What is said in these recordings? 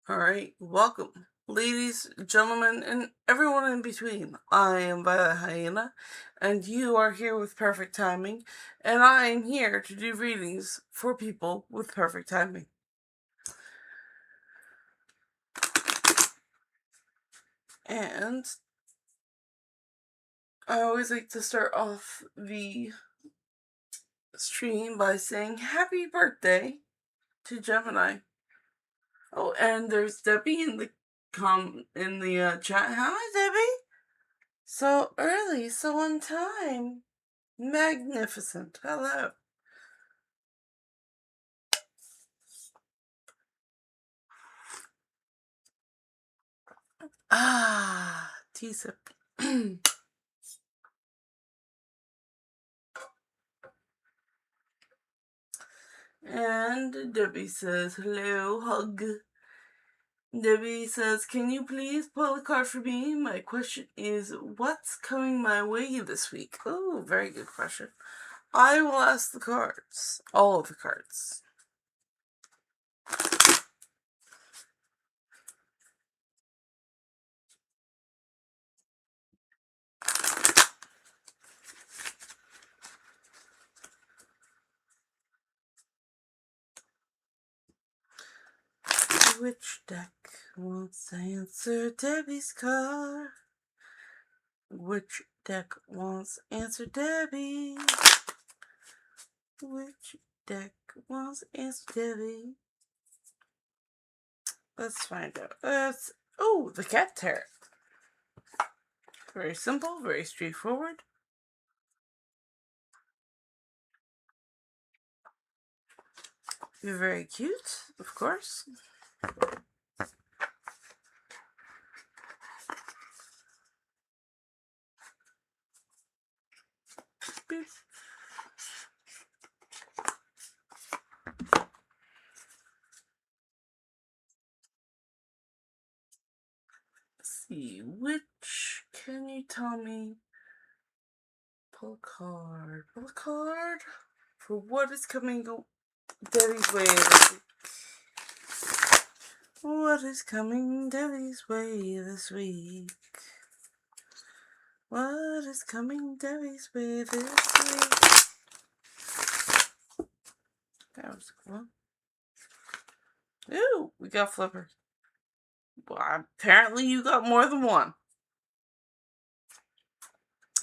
All right, welcome, ladies, gentlemen, and everyone in between. I am Violet Hyena, and you are here with perfect timing, and I am here to do readings for people with perfect timing. And I always like to start off the stream by saying happy birthday to Gemini. Oh, and there's Debbie in the chat. Hi, Debbie. So early, so on time. Magnificent. Hello. Tea sip. And Debbie says, hello, hug. Debbie says, can you please pull a card for me? My question is, what's coming my way this week? Oh, very good question. I will ask the cards. All of the cards. Which deck wants to answer Debbie's card? Which deck wants to answer Debbie? Which deck wants to answer Debbie? Let's find out. The Cat Tarot. Very simple, very straightforward. You're very cute, of course. Boop. Let's see, which can you tell me? Pull a card. Pull a card for what is coming Debbie's way this week. What is coming Debbie's way this week? What is coming Debbie's way this week? That was cool. Ooh, we got flippers. Well, apparently you got more than one.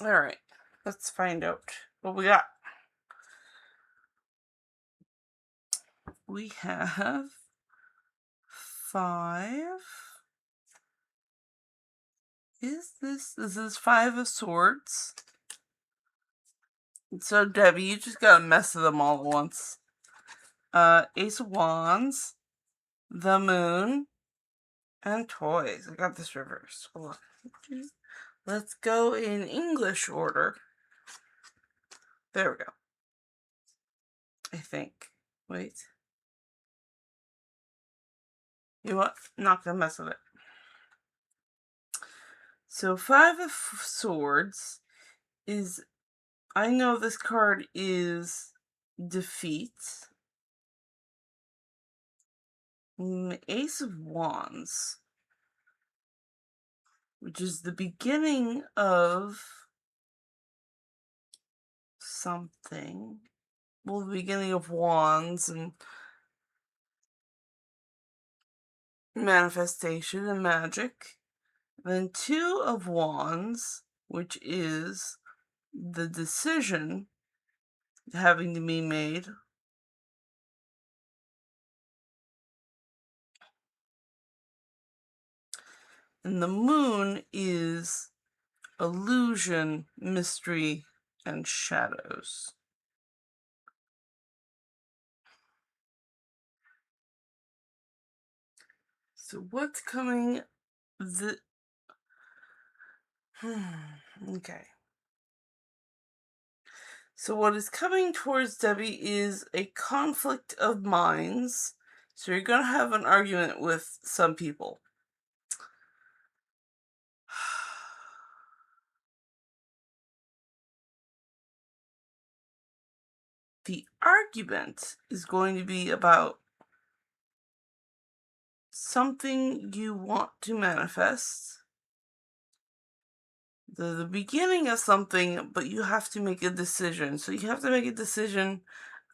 Alright, let's find out what we got. We have 5. This is 5 of Swords. So Debbie, you just gotta mess with them all at once. Ace of Wands, the Moon, and Toys. I got this reversed. Hold on. Let's go in English order. There we go. I think. Wait. You know what? Not gonna mess with it. So 5 of Swords is... I know this card is defeat. Ace of Wands, which is the beginning of something. Well, the beginning of Wands and manifestation and magic. Then 2 of Wands, which is the decision having to be made. And the Moon is illusion, mystery, and shadows. So what's coming okay. So what is coming towards Debbie is a conflict of minds. So you're going to have an argument with some people. The argument is going to be about something you want to manifest, the beginning of something, but you have to make a decision. So you have to make a decision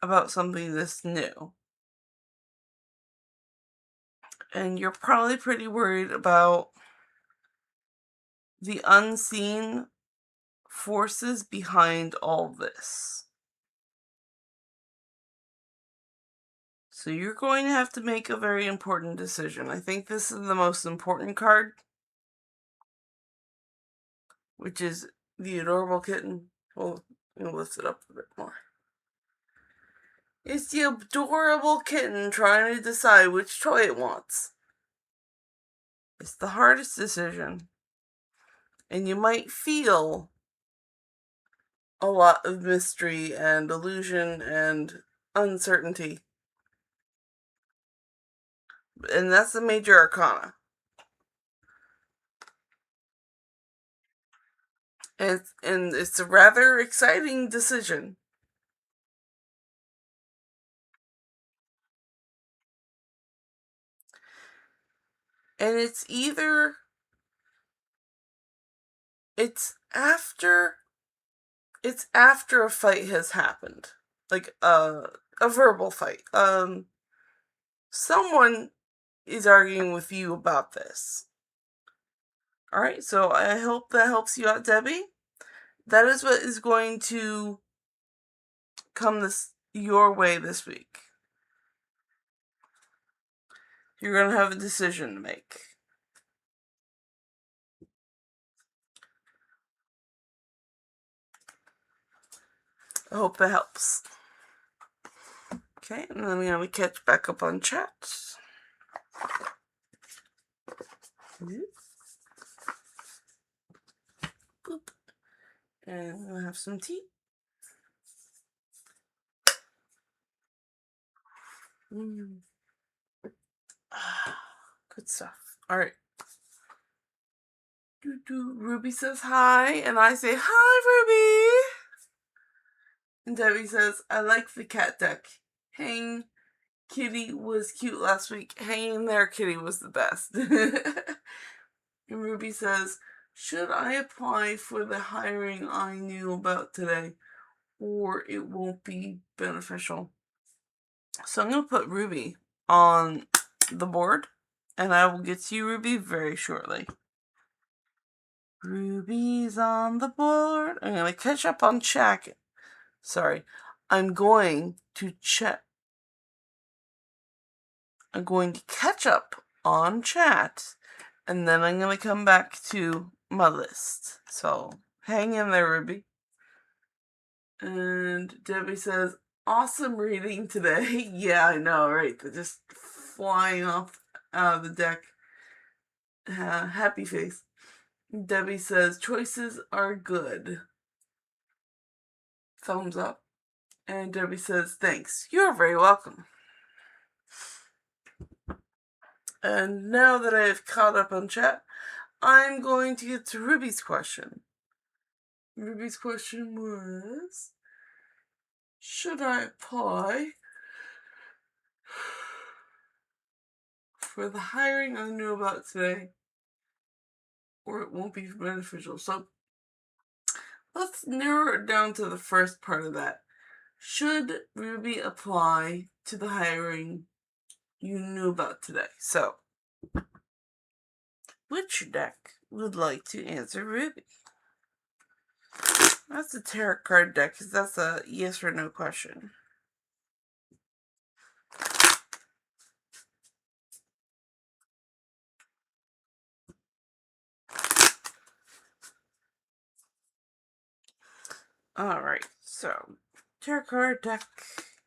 about something that's new. And you're probably pretty worried about the unseen forces behind all this. So you're going to have to make a very important decision. I think this is the most important card, which is the adorable kitten. Well, I'm going to lift it up a bit more. It's the adorable kitten trying to decide which toy it wants. It's the hardest decision. And you might feel a lot of mystery and illusion and uncertainty. And that's the major arcana. And it's a rather exciting decision. And it's after a fight has happened. Like a verbal fight. Someone is arguing with you about this. Alright, so I hope that helps you out, Debbie. That is what is going to come your way this week. You're going to have a decision to make. I hope that helps. Okay, and then I'm going to catch back up on chat. Boop. And I'm going to have some tea. Good stuff. Alright. Ruby says hi, and I say, hi, Ruby! And Debbie says, I like the cat deck. Hang Kitty was cute last week. Hanging there, Kitty was the best. And Ruby says, should I apply for the hiring I knew about today, or it won't be beneficial? So I'm going to put Ruby on the board, and I will get to you, Ruby, very shortly. Ruby's on the board. I'm going to catch up on chat. Sorry. I'm going to catch up on chat, and then I'm going to come back to my list. So, hang in there, Ruby. And Debbie says, awesome reading today. Yeah, I know, right? They're just flying off out of the deck. Happy face. Debbie says, choices are good. Thumbs up. And Debbie says, thanks. You're very welcome. And now that I have caught up on chat, I'm going to get to Ruby's question. Ruby's question was, should I apply for the hiring I knew about today, or it won't be beneficial? So let's narrow it down to the first part of that. Should Ruby apply to the hiring you knew about today? So, which deck would like to answer Ruby? That's a tarot card deck, because that's a yes or no question. Alright, so tarot card deck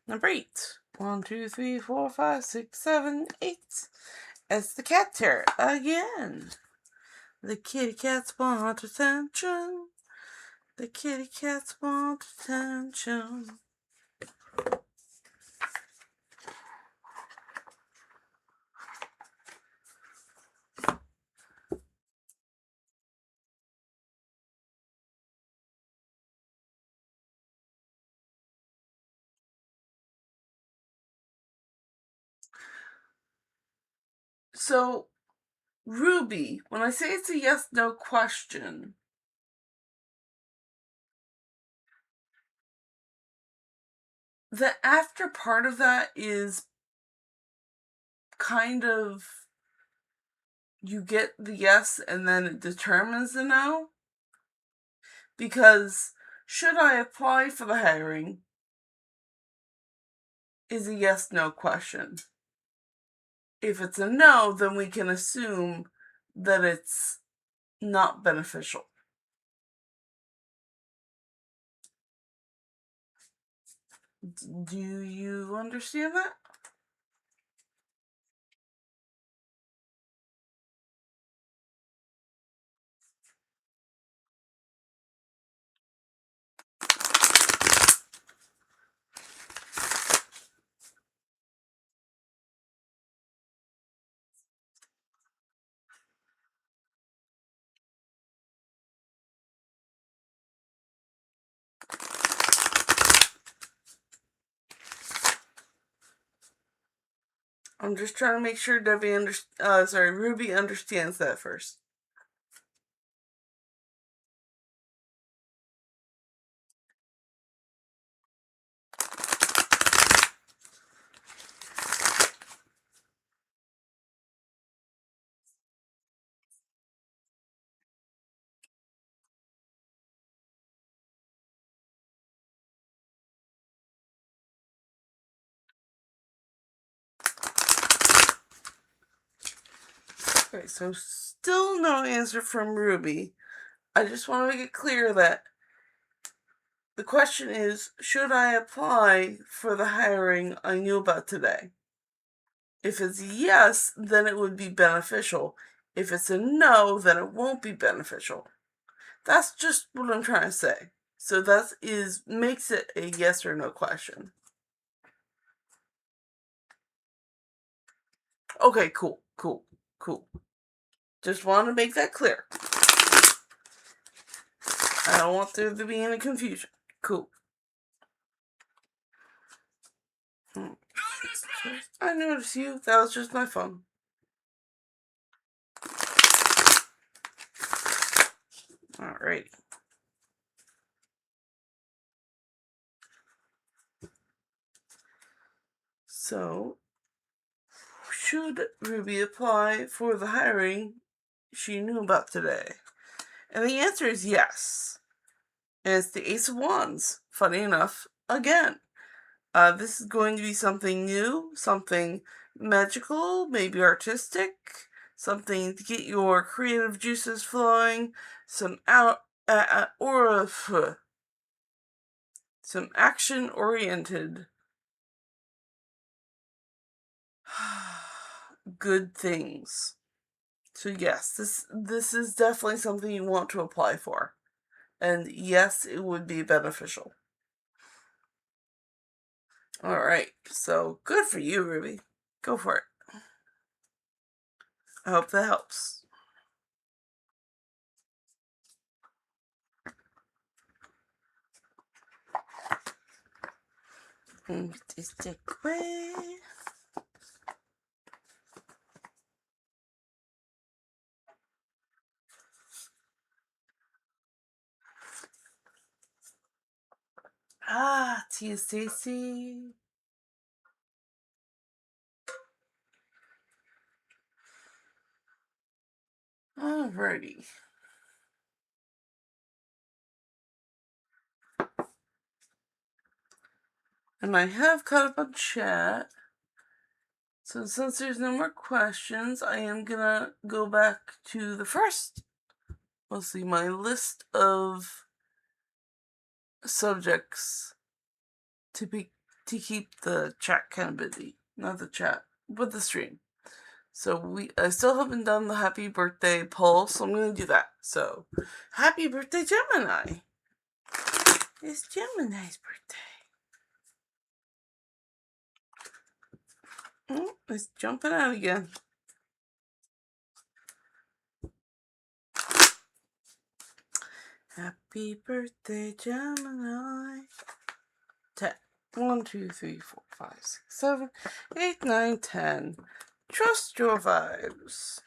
number 8. 1, 2, 3, 4, 5, 6, 7, 8. It's the cat tarot again. The kitty cats want attention. The kitty cats want attention. So, Ruby, when I say it's a yes-no question, the after part of that is kind of, you get the yes and then it determines the no. Because should I apply for the hiring is a yes-no question. If it's a no, then we can assume that it's not beneficial. Do you understand that? I'm just trying to make sure Ruby understands that first. Okay, so still no answer from Ruby. I just want to make it clear that the question is, should I apply for the hiring I knew about today? If it's yes, then it would be beneficial. If it's a no, then it won't be beneficial. That's just what I'm trying to say. So that makes it a yes or no question. Okay, cool. Just want to make that clear. I don't want there to be any confusion. Cool. I noticed you. That was just my phone. Alright. So, should Ruby apply for the hiring she knew about today? And the answer is yes. And it's the Ace of Wands. Funny enough, again. This is going to be something new, something magical, maybe artistic, something to get your creative juices flowing, some action-oriented good things. So yes, this is definitely something you want to apply for. And yes, it would be beneficial. Alright, so good for you, Ruby. Go for it. I hope that helps. Put this stick away. Tia Stacy. Alrighty. And I have caught up on chat. So since there's no more questions, I am gonna go back to the first. Let's see, my list of subjects to keep the chat kind of busy. Not the chat, but the stream. So I still haven't done the happy birthday poll, so I'm gonna do that. So, happy birthday, Gemini! It's Gemini's birthday. Oh, it's jumping out again. Happy birthday, Gemini. 10. 1, 2, 3, 4, 5, 6, 7, 8, 9, 10. Trust your vibes.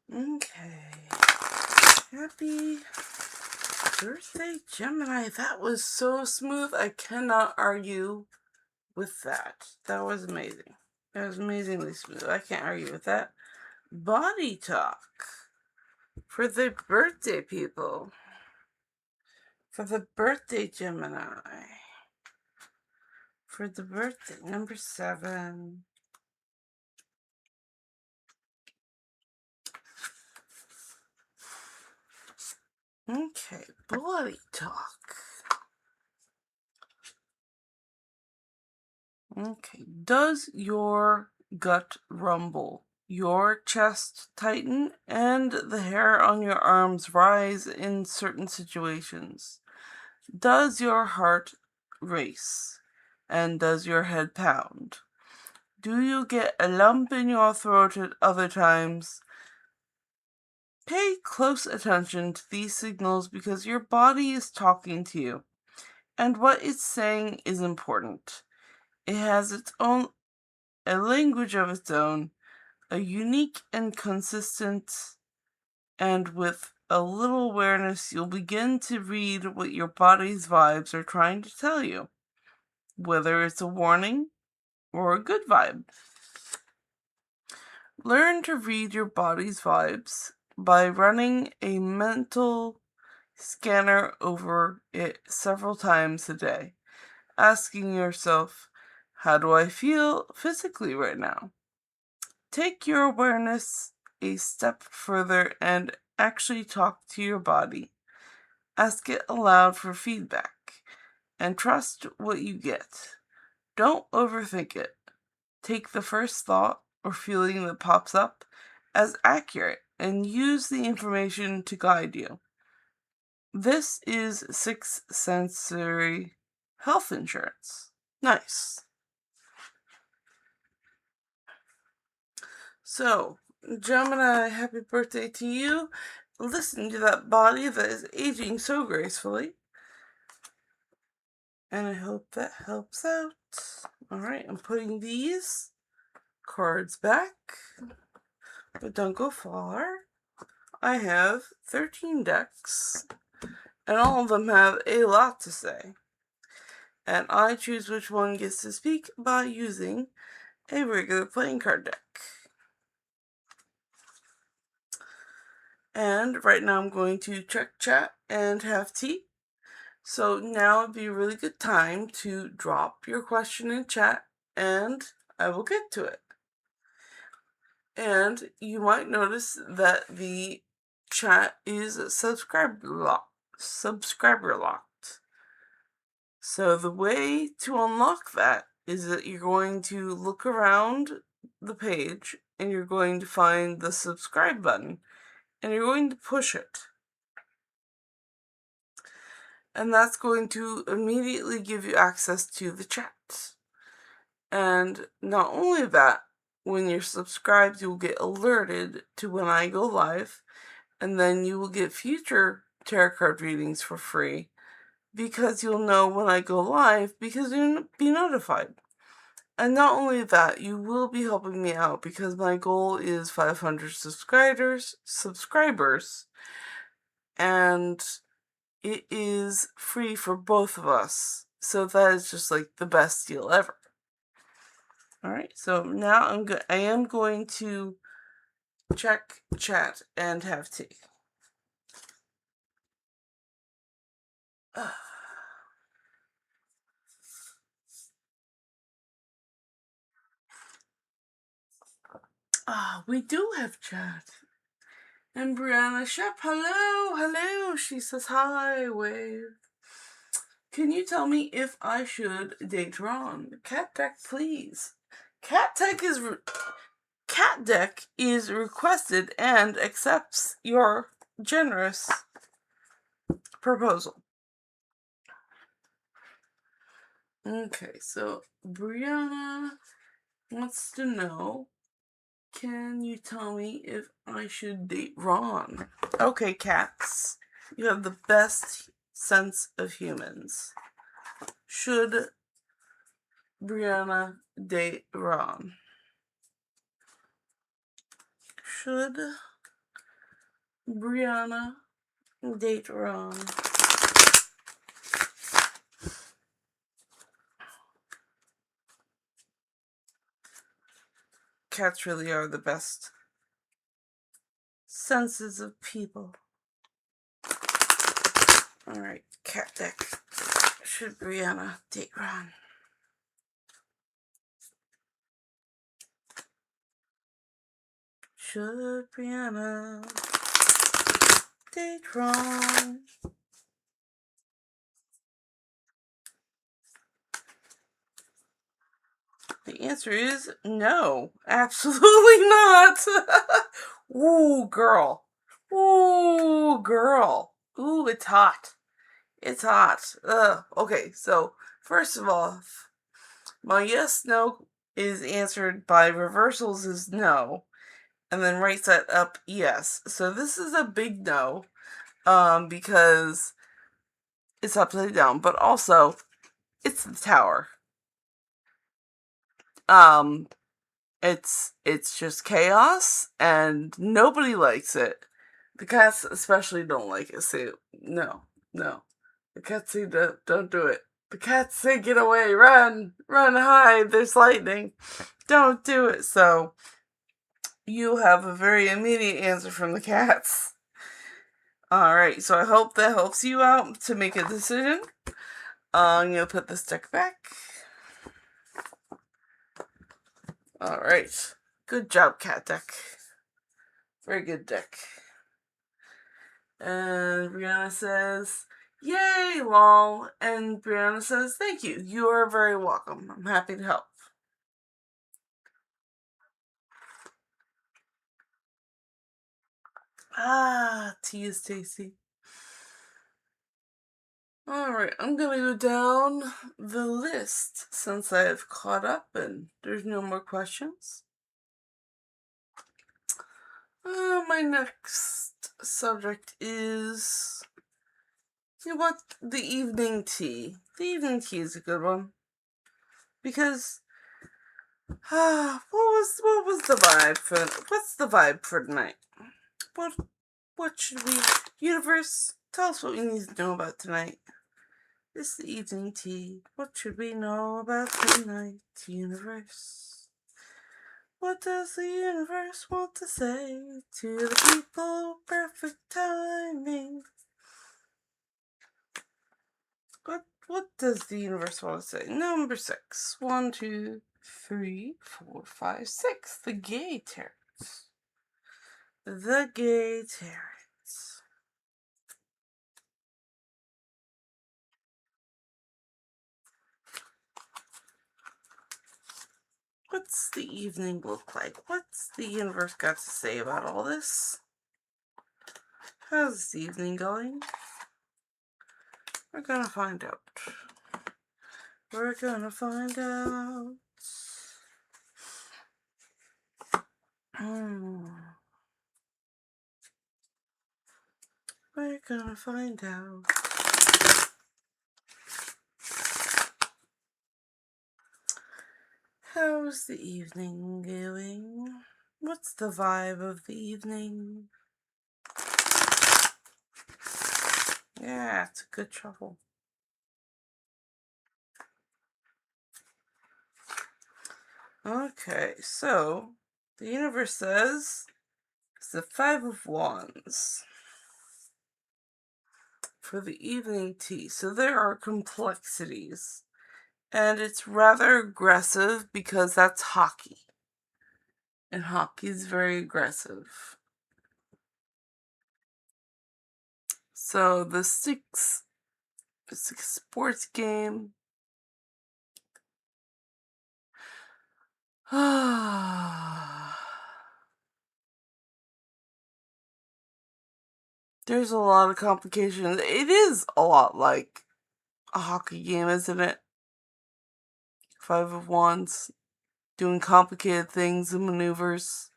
Okay. Happy birthday, Gemini. That was so smooth. I cannot argue with that. That was amazing. That was amazingly smooth. I can't argue with that. Body talk for the birthday people. For the birthday Gemini. For the birthday number 7. Okay, body talk. Okay, does your gut rumble? Your chest tighten and the hair on your arms rise in certain situations? Does your heart race? And does your head pound? Do you get a lump in your throat at other times? Pay close attention to these signals because your body is talking to you, and what it's saying is important. It has a language of its own, a unique and consistent, and with a little awareness, you'll begin to read what your body's vibes are trying to tell you, whether it's a warning or a good vibe. Learn to read your body's vibes by running a mental scanner over it several times a day, asking yourself, how do I feel physically right now? Take your awareness a step further and actually talk to your body. Ask it aloud for feedback and trust what you get. Don't overthink it. Take the first thought or feeling that pops up as accurate and use the information to guide you. This is 6 sensory health insurance. Nice. So, Gemini, happy birthday to you. Listen to that body that is aging so gracefully. And I hope that helps out. Alright, I'm putting these cards back. But don't go far. I have 13 decks. And all of them have a lot to say. And I choose which one gets to speak by using a regular playing card deck. And right now I'm going to check chat and have tea. So now would be a really good time to drop your question in chat and I will get to it. And you might notice that the chat is subscriber locked. So the way to unlock that is that you're going to look around the page and you're going to find the subscribe button and you're going to push it. And that's going to immediately give you access to the chat. And not only that, when you're subscribed, you'll get alerted to when I go live, and then you will get future tarot card readings for free because you'll know when I go live because you'll be notified. And not only that, you will be helping me out because my goal is 500 subscribers, and it is free for both of us. So that is just like the best deal ever. Alright, so now I am going to check chat and have tea. We do have chat. And Brianna Shep, hello. She says hi, wave. Can you tell me if I should date Ron? Cat deck, please. Cat deck is requested and accepts your generous proposal. Okay, so Brianna wants to know, can you tell me if I should date Ron? Okay, cats, you have the best sense of humans. Should Brianna date Ron? Should Brianna date Ron? Cats really are the best senses of people. Alright, cat deck. Should Brianna date Ron? Should Brianna date Ron? The answer is no. Absolutely not. Ooh, girl. Ooh, girl. Ooh, it's hot. It's hot. Okay, so first of all, my yes, no is answered by reversals is no. And then right side up, yes. So this is a big no. Because it's upside down. But also, it's the tower. It's just chaos, and nobody likes it. The cats especially don't like it. Say no. The cats say don't do it. The cats say get away, run, hide. There's lightning. Don't do it. So you have a very immediate answer from the cats. All right. So I hope that helps you out to make a decision. I'm gonna put this deck back. Alright. Good job, cat deck. Very good deck. And Brianna says, yay, lol. And Brianna says, thank you. You are very welcome. I'm happy to help. Tea is tasty. Alright, I'm gonna go down the list since I have caught up and there's no more questions. My next subject is the evening tea. The evening tea is a good one. Because what was the vibe for what's the vibe for tonight? What should we universe tell us what we need to know about tonight? It's the evening tea. What should we know about tonight, universe? What does the universe want to say to the people? Perfect timing. What does the universe want to say? Number 6. 1, 2, 3, 4, 5, 6. The gay terrors. The gay terrors. What's the evening look like? What's the universe got to say about all this? How's the evening going? We're gonna find out. We're gonna find out. We're gonna find out. How's the evening going? What's the vibe of the evening? Yeah, it's a good shuffle. Okay, so the universe says it's the 5 of Wands for the evening tea. So there are complexities. And it's rather aggressive because that's hockey. And hockey is very aggressive. So the six sports game. There's a lot of complications. It is a lot like a hockey game, isn't it? Five of Wands, doing complicated things and maneuvers,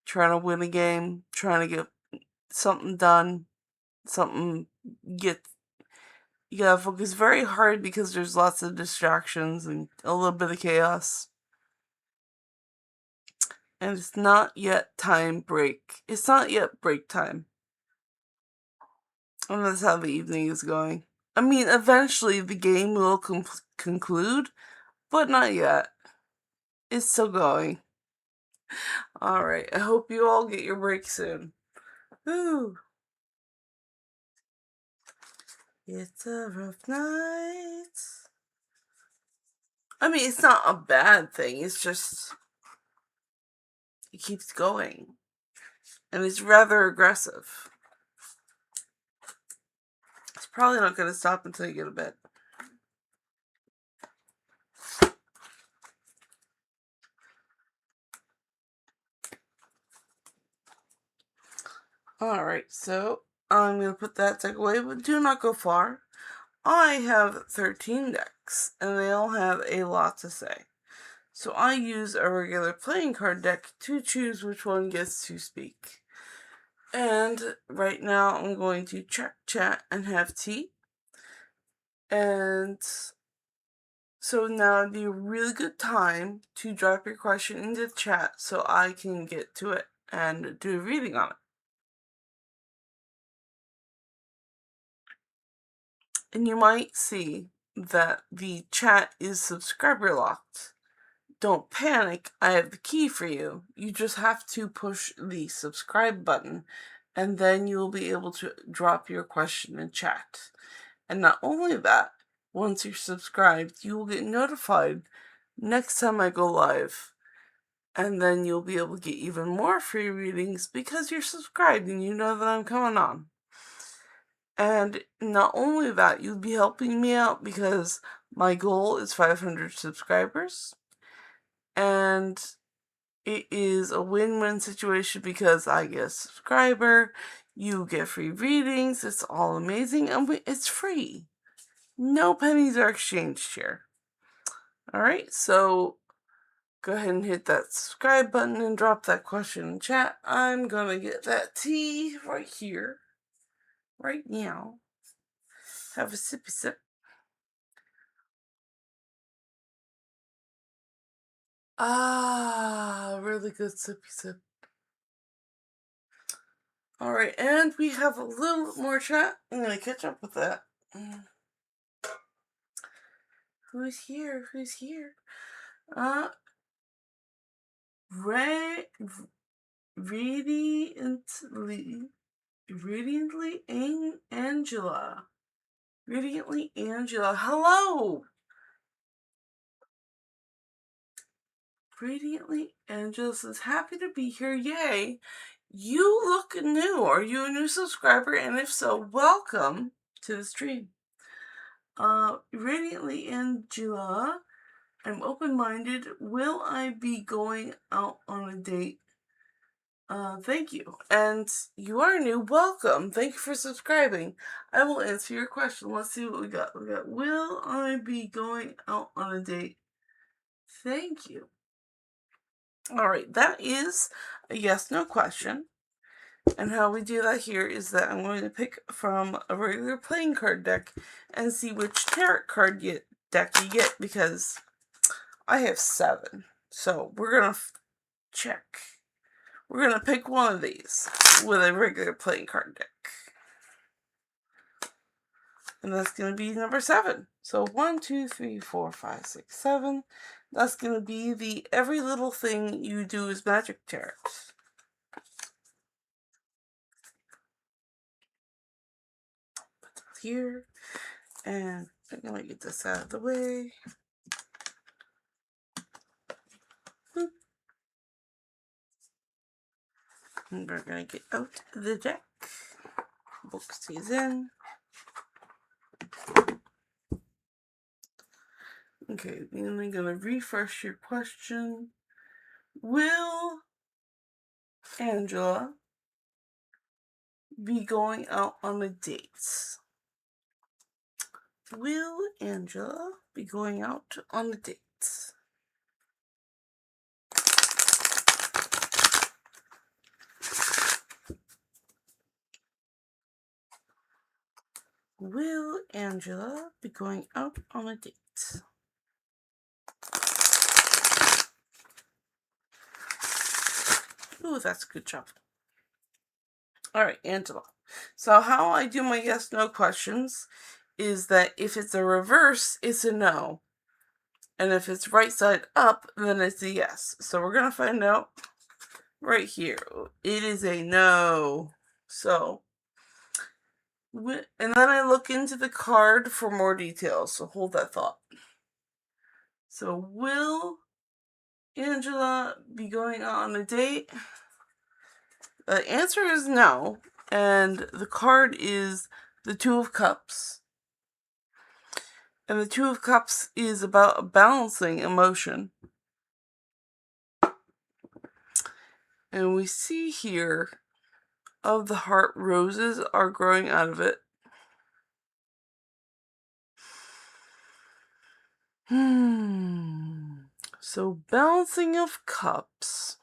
trying to win a game, trying to get something done, something get. You gotta focus very hard because there's lots of distractions and a little bit of chaos. And it's not yet time break. It's not yet break time. And that's how the evening is going. I mean, eventually the game will conclude, but not yet. It's still going. Alright, I hope you all get your break soon. Woo! It's a rough night. I mean, it's not a bad thing, it's just. It keeps going. And it's rather aggressive. It's probably not going to stop until you go to bed. Alright, so I'm going to put that deck away, but do not go far. I have 13 decks, and they all have a lot to say. So I use a regular playing card deck to choose which one gets to speak. And right now I'm going to chat and have tea. And so now would be a really good time to drop your question into the chat so I can get to it and do a reading on it. And you might see that the chat is subscriber locked. Don't panic, I have the key for you. You just have to push the subscribe button and then you'll be able to drop your question in chat. And not only that, once you're subscribed, you will get notified next time I go live. And then you'll be able to get even more free readings because you're subscribed and you know that I'm coming on. And not only that, you'll be helping me out because my goal is 500 subscribers. And it is a win-win situation because I get a subscriber, you get free readings, it's all amazing, and it's free. No pennies are exchanged here. Alright, so go ahead and hit that subscribe button and drop that question in chat. I'm gonna get that tea right here, right now. Have a sippy sip. Really good sippy sip. Alright, and we have a little more chat. I'm gonna catch up with that. Who's here? Who's here? Radiantly Angela. Radiantly Angela. Hello! Radiantly Angela says, happy to be here. Yay! You look new. Are you a new subscriber? And if so, welcome to the stream. Radiantly Angela, I'm open-minded. Will I be going out on a date? Thank you. And you are new. Welcome. Thank you for subscribing. I will answer your question. Let's see what we got. We got, will I be going out on a date? Thank you. Alright, that is a yes-no question. And how we do that here is that I'm going to pick from a regular playing card deck and see which tarot card deck you get, because I have 7. So we're going to check. We're going to pick one of these with a regular playing card deck. And that's going to be number 7. So 1, 2, 3, 4, 5, 6, 7. That's going to be the Every Little Thing You Do Is Magic tarot. Put that here. And I'm going to get this out of the way. And we're going to get out the deck. Focus these in. Okay, then I'm gonna refresh your question. Will Angela be going out on a date? Will Angela be going out on a date? Will Angela be going out on a date? Ooh, that's a good job. All right, Angela. So how I do my yes/no questions is that if it's a reverse, it's a no. And if it's right side up, then it's a yes. So we're going to find out right here. It is a no. So, and then I look into the card for more details. So hold that thought. So will Angela be going on a date? The answer is no. And the card is the Two of Cups. And the Two of Cups is about balancing emotion. And we see here of the heart, roses are growing out of it. So balancing of cups.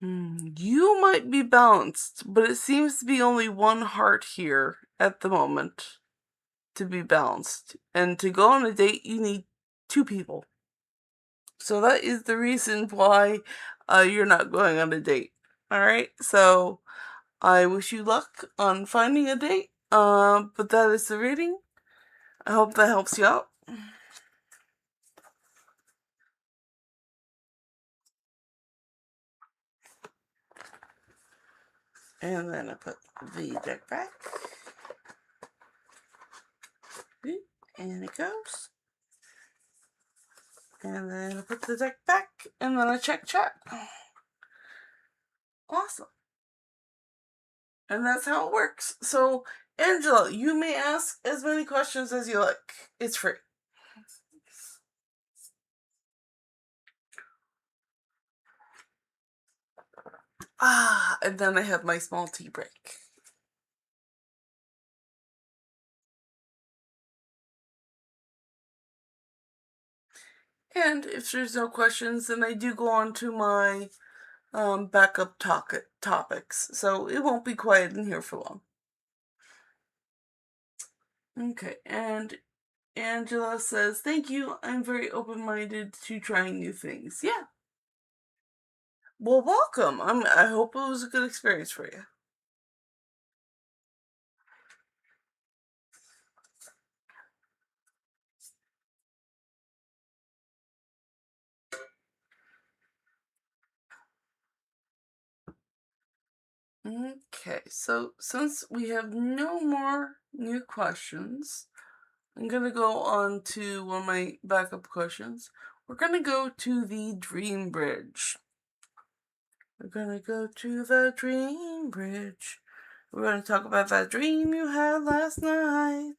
You might be balanced, but it seems to be only one heart here at the moment to be balanced. And to go on a date, you need two people. So that is the reason why you're not going on a date. Alright, so I wish you luck on finding a date. But that is the reading. I hope that helps you out. And then I put the deck back. And it goes. And then I put the deck back. And then I check chat. Awesome. And that's how it works. So, Angela, you may ask as many questions as you like. It's free. And then I have my small tea break. And if there's no questions, then I do go on to my backup topics. So it won't be quiet in here for long. Okay, and Angela says, thank you. I'm very open-minded to trying new things. Yeah. Well, welcome. I hope it was a good experience for you. Okay, so since we have no more new questions, I'm going to go on to one of my backup questions. We're going to go to the Dream Bridge. We're going to go to the Dream Bridge. We're going to talk about that dream you had last night,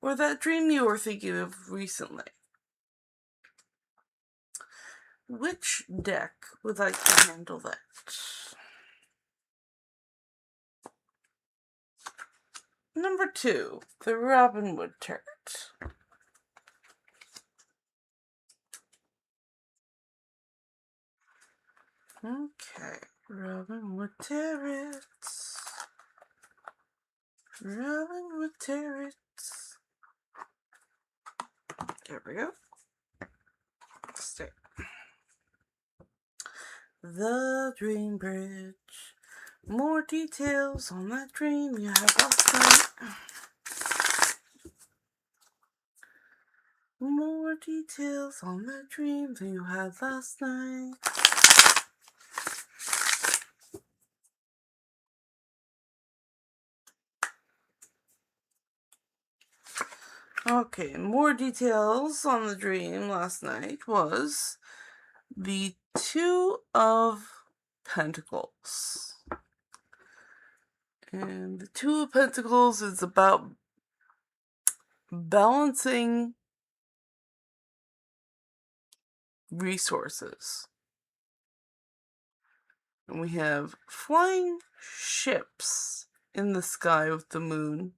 or that dream you were thinking of recently. Which deck would like to handle that? Number 2, the Robin Wood Tarot. Okay, Robin Wood Tarot. Robin Wood Tarot. There we go. Stay. The Dream Bridge. More details on that dream you had last night. More details on that dream that you had last night. Okay, more details on the dream last night was the Two of Pentacles. And the Two of Pentacles is about balancing resources. And we have flying ships in the sky with the moon.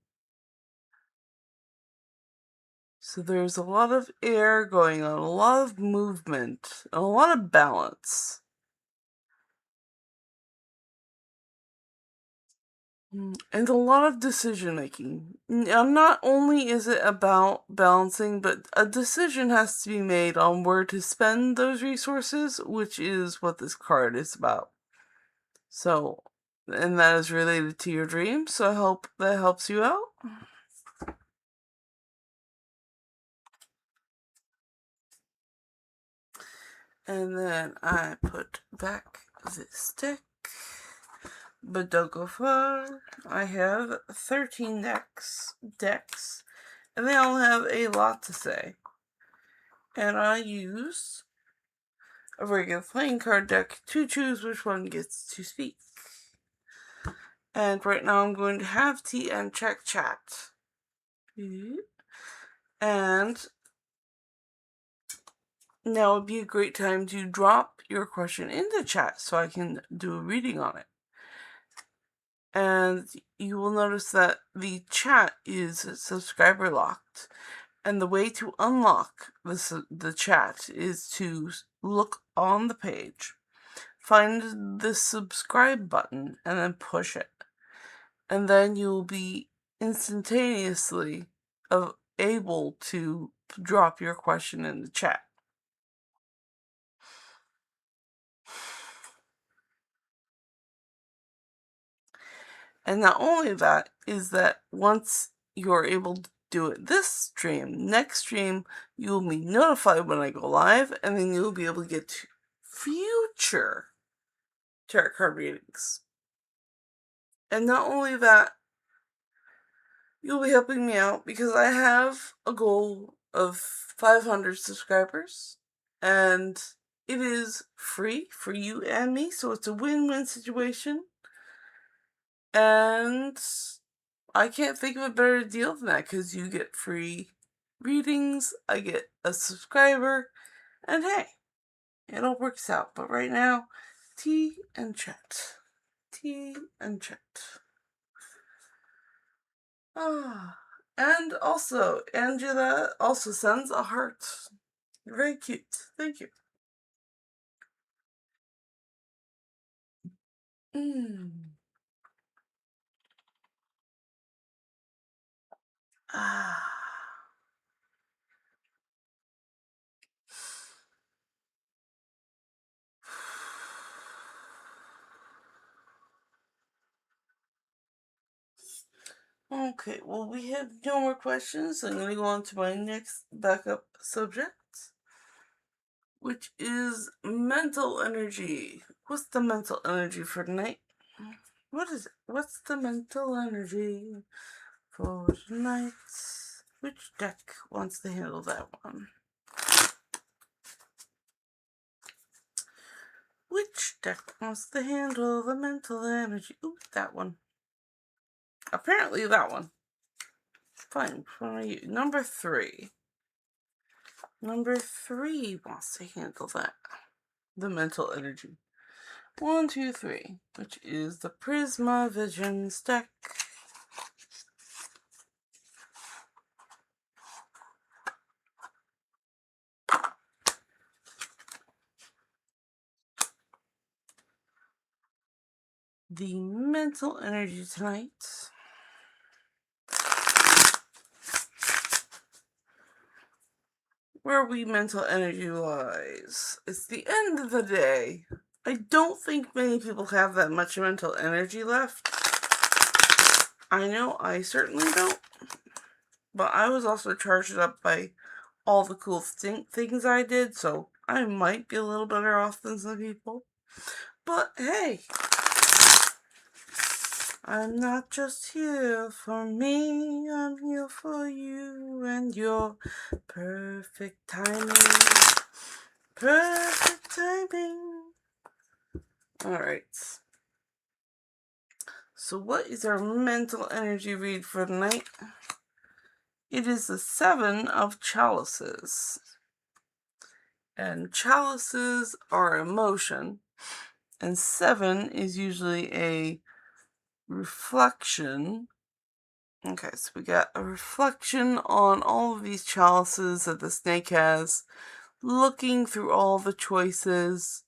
So there's a lot of air going on, a lot of movement, and a lot of balance. And a lot of decision making. Not only is it about balancing, but a decision has to be made on where to spend those resources, which is what this card is about. So, and that is related to your dreams, so I hope that helps you out. And then I put back this deck. But don't go far. I have 13 decks, and they all have a lot to say. And I use a regular playing card deck to choose which one gets to speak. And right now I'm going to have tea and check chat. And now would be a great time to drop your question into chat so I can do a reading on it. And you will notice that the chat is subscriber locked. And the way to unlock the chat is to look on the page, find the subscribe button, and then push it. And then you'll be instantaneously able to drop your question in the chat. And not only that, is that once you're able to do it this stream, next stream, you'll be notified when I go live, and then you'll be able to get future tarot card readings. And not only that, you'll be helping me out because I have a goal of 500 subscribers, and it is free for you and me, so it's a win-win situation. And I can't think of a better deal than that, because you get free readings, I get a subscriber, and hey, it all works out. But right now, tea and chat. Tea and chat. And also, Angela also sends a heart. Very cute. Thank you. Okay, well, we have no more questions. I'm going to go on to my next backup subject, which is mental energy. What's the mental energy for tonight? What is it? What's the mental energy for tonight? Which deck wants to handle that one? Which deck wants to handle the mental energy? Ooh, that one. Apparently that one. Fine, which one are you? Number 3. Number 3 wants to handle that. The mental energy. 1, 2, 3, which is the Prisma Visions deck. The mental energy tonight. Where we mental energy lies. It's the end of the day. I don't think many people have that much mental energy left. I know I certainly don't. But I was also charged up by all the cool things I did, so I might be a little better off than some people. But hey, I'm not just here for me, I'm here for you and your perfect timing. Perfect timing. Alright. So what is our mental energy read for tonight? It is the 7 of Chalices. And chalices are emotion. And 7 is usually a reflection. Okay, so we got a reflection on all of these chalices that the snake has, looking through all the choices.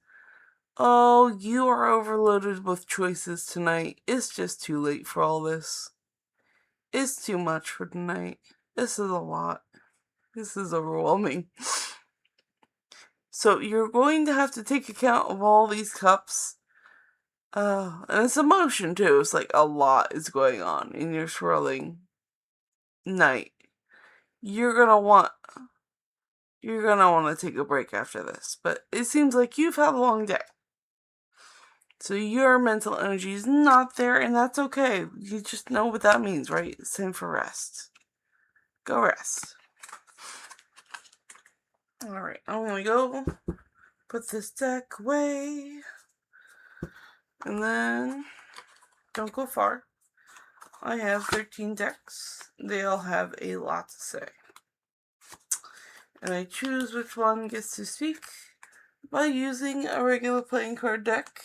Oh, you are overloaded with choices tonight. It's just too late for all this. It's too much for tonight. This is a lot. This is overwhelming. So you're going to have to take account of all these cups. And it's emotion too. It's like a lot is going on in your swirling night. You're gonna want to take a break after this. But it seems like you've had a long day. So your mental energy is not there, and that's okay. You just know what that means, right? It's time for rest. Go rest. Alright, I'm gonna go put this deck away. And then, don't go far. I have 13 decks. They all have a lot to say. And I choose which one gets to speak by using a regular playing card deck.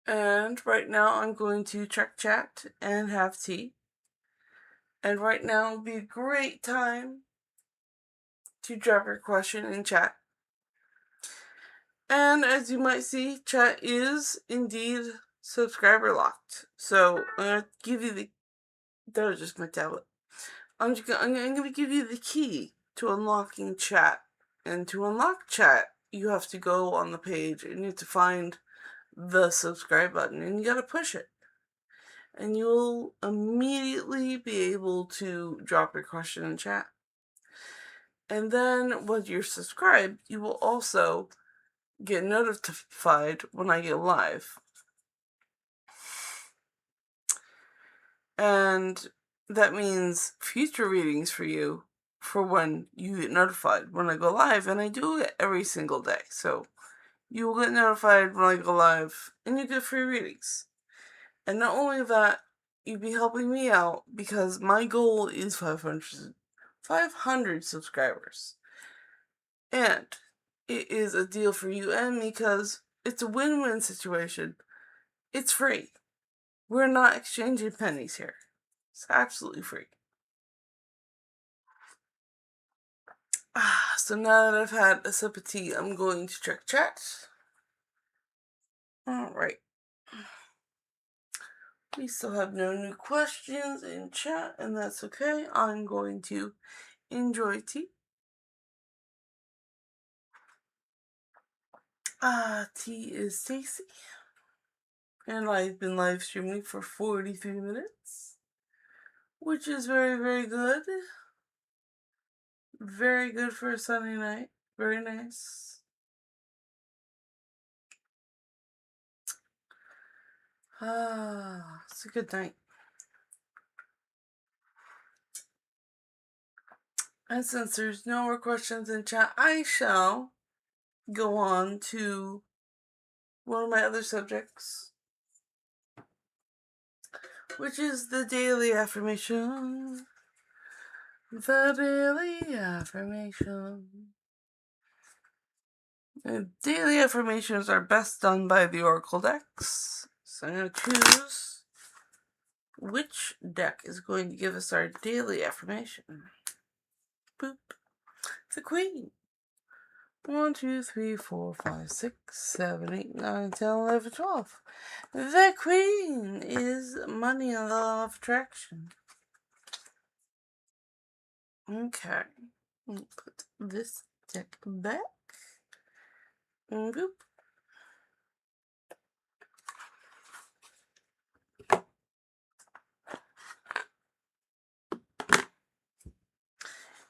And right now I'm going to check chat and have tea. And right now would be a great time to drop your question in chat. And as you might see, chat is indeed subscriber locked. So I'm going to give you that was just my tablet. I'm going to give you the key to unlocking chat. And to unlock chat, you have to go on the page and you have to find the subscribe button and you got to push it. And you'll immediately be able to drop your question in chat. And then when you're subscribed, you will also get notified when I get live. And that means future readings for you for when you get notified when I go live. And I do it every single day. So you will get notified when I go live and you get free readings. And not only that, you'd be helping me out because my goal is 500 subscribers. And it is a deal for you and me because it's a win-win situation. It's free. We're not exchanging pennies here. It's absolutely free. So now that I've had a sip of tea, I'm going to check chat. Alright. We still have no new questions in chat, and that's okay. I'm going to enjoy tea. Tea is tasty. And I've been live streaming for 43 minutes, which is very, very good. Very good for a sunny night. Very nice. It's a good night. And since there's no more questions in chat, I shall go on to one of my other subjects, which is the daily affirmation. The daily affirmation. The daily affirmations are best done by the Oracle decks. So I'm going to choose which deck is going to give us our daily affirmation. Boop. The Queen. 1, 2, 3, 4, 5, 6, 7, 8, 9, 10, 11, 12. The Queen is money and the law of attraction. Okay. Put this deck back. And boop.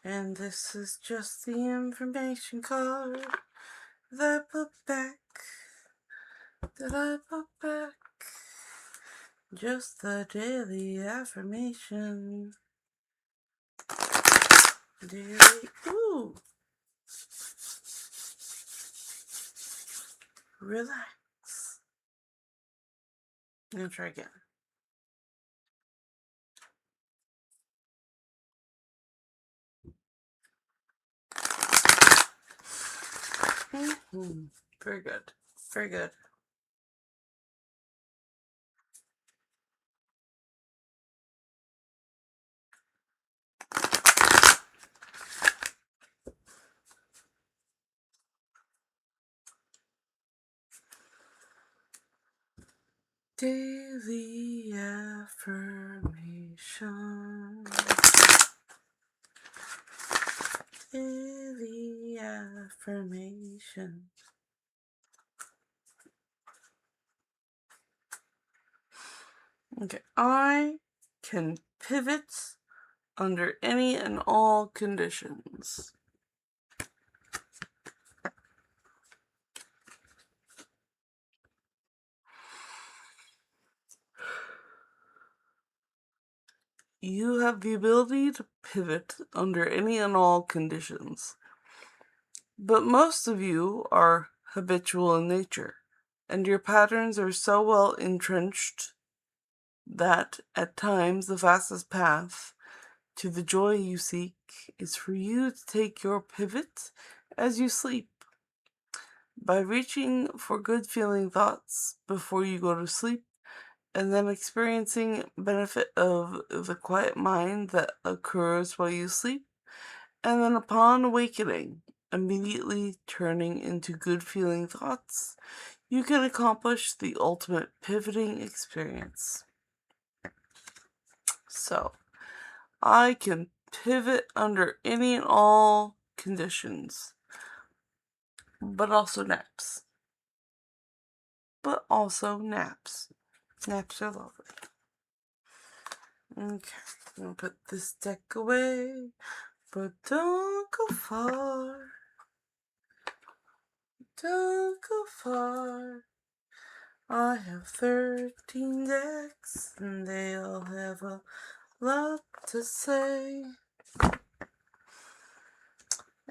And this is just the information card that I put back. Just the daily affirmation. Daily. Ooh. relax. I'm gonna try again. Very good. Very good. Daily affirmation. Daily affirmation. Okay, I can pivot under any and all conditions. You have the ability to pivot under any and all conditions. But most of you are habitual in nature, and your patterns are so well entrenched that at times the fastest path to the joy you seek is for you to take your pivot as you sleep. By reaching for good feeling thoughts before you go to sleep, and then experiencing benefit of the quiet mind that occurs while you sleep, and then upon awakening, immediately turning into good feeling thoughts, you can accomplish the ultimate pivoting experience. So, I can pivot under any and all conditions, but also naps. Naps are lovely. Okay, I'm gonna put this deck away, but don't go far. Don't go far. I have 13 decks, and they all have a lot to say.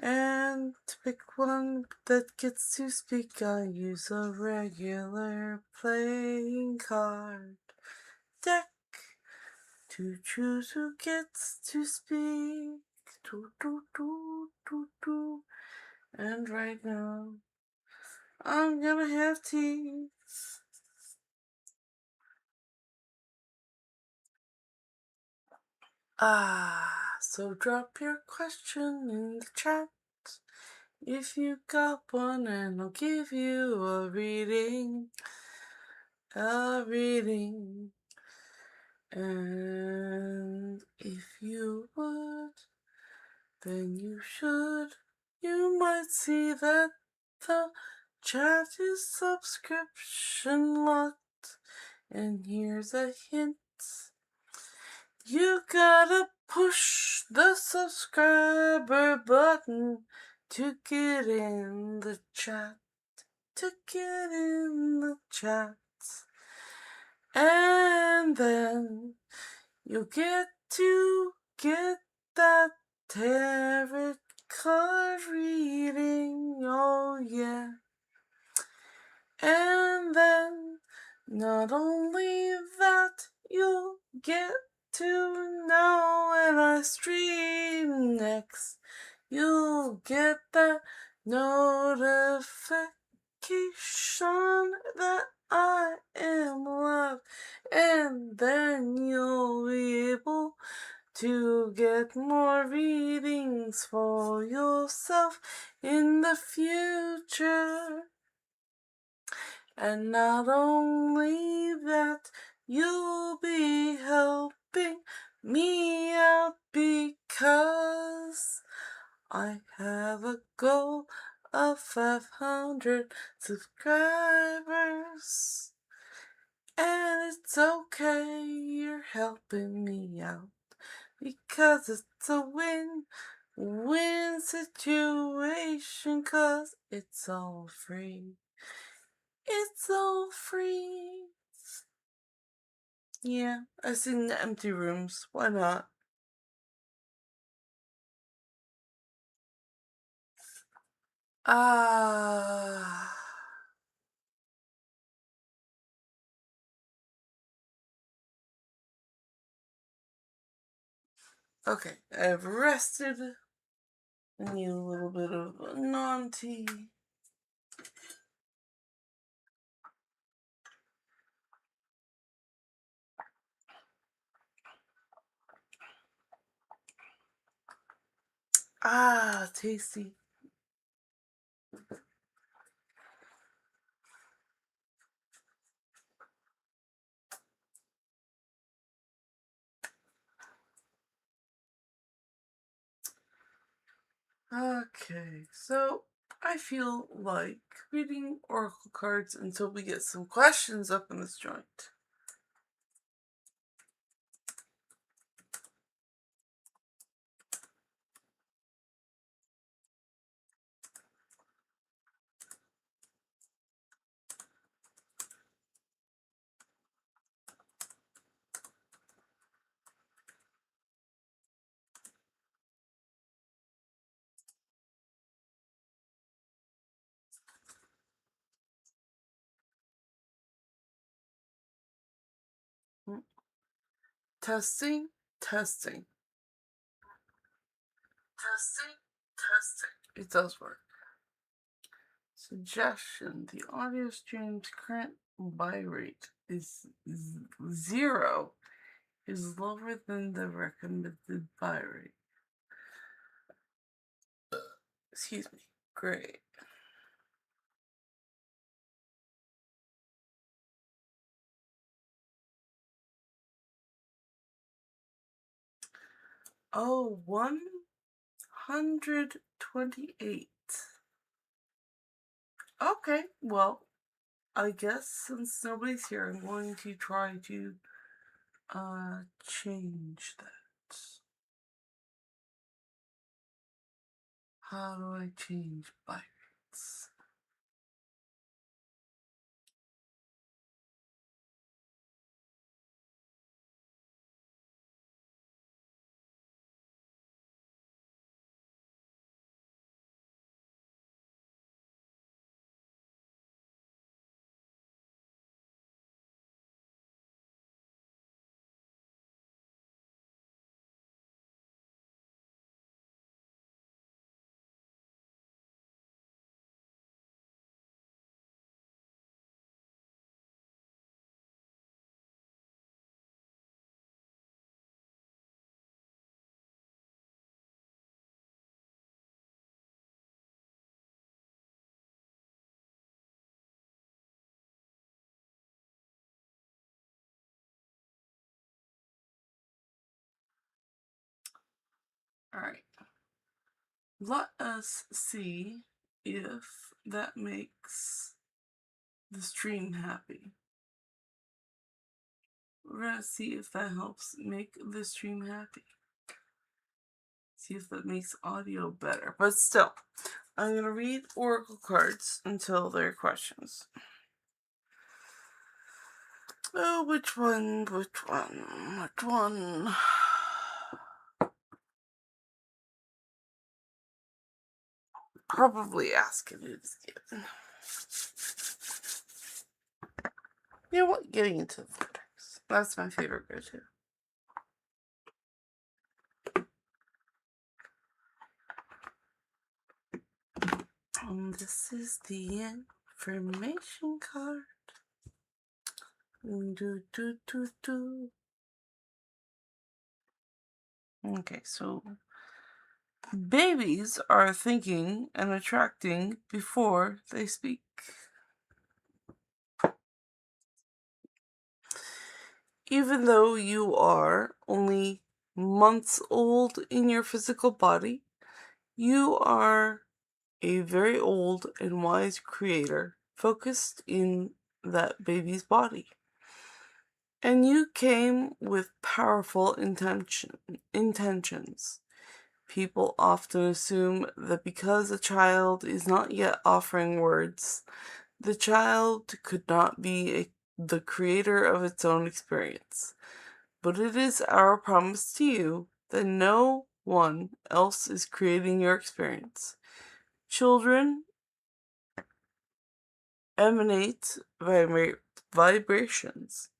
And to pick one that gets to speak, I use a regular playing card deck to choose who gets to speak. And right now, I'm gonna have tea. So drop your question in the chat if you got one, and I'll give you a reading. And if you would, then you should. You might see that the chat is subscription locked. And here's a hint. You gotta push the subscriber button to get in the chat. And then you get to get that tarot card reading, oh yeah. And then, not only that, you'll get to know when I stream next. You'll get that notification that I am live, and then you'll be able to get more readings for yourself in the future. And not only that, you'll be helping me out because I have a goal of 500 subscribers. And it's okay, you're helping me out because it's a win-win situation, 'cause it's all free. It's all free. Yeah, I sing the empty rooms. Why not? Ah. Okay, I've rested. I need a little bit of non-tea. Ah, tasty. Okay, so I feel like reading oracle cards until we get some questions up in this joint. Testing, testing, testing, testing. It does work. Suggestion: the audio stream's current bitrate is 0, is lower than the recommended bitrate. Excuse me. Great. Oh, 128. Okay, well, I guess since nobody's here, I'm going to try to change that. How do I change bytes? Alright. Let us see if that makes the stream happy. We're gonna see if that helps make the stream happy. See if that makes audio better. But still, I'm gonna read oracle cards until there are questions. Oh, which one? Which one? Which one? Probably ask if it's given. You know what? Getting into the vortex. That's my favorite go-to. This is the information card. Okay, so babies are thinking and attracting before they speak. Even though you are only months old in your physical body, you are a very old and wise creator focused in that baby's body. And you came with powerful intentions. People often assume that because a child is not yet offering words, the child could not be the creator of its own experience. But it is our promise to you that no one else is creating your experience. Children emanate vibrations,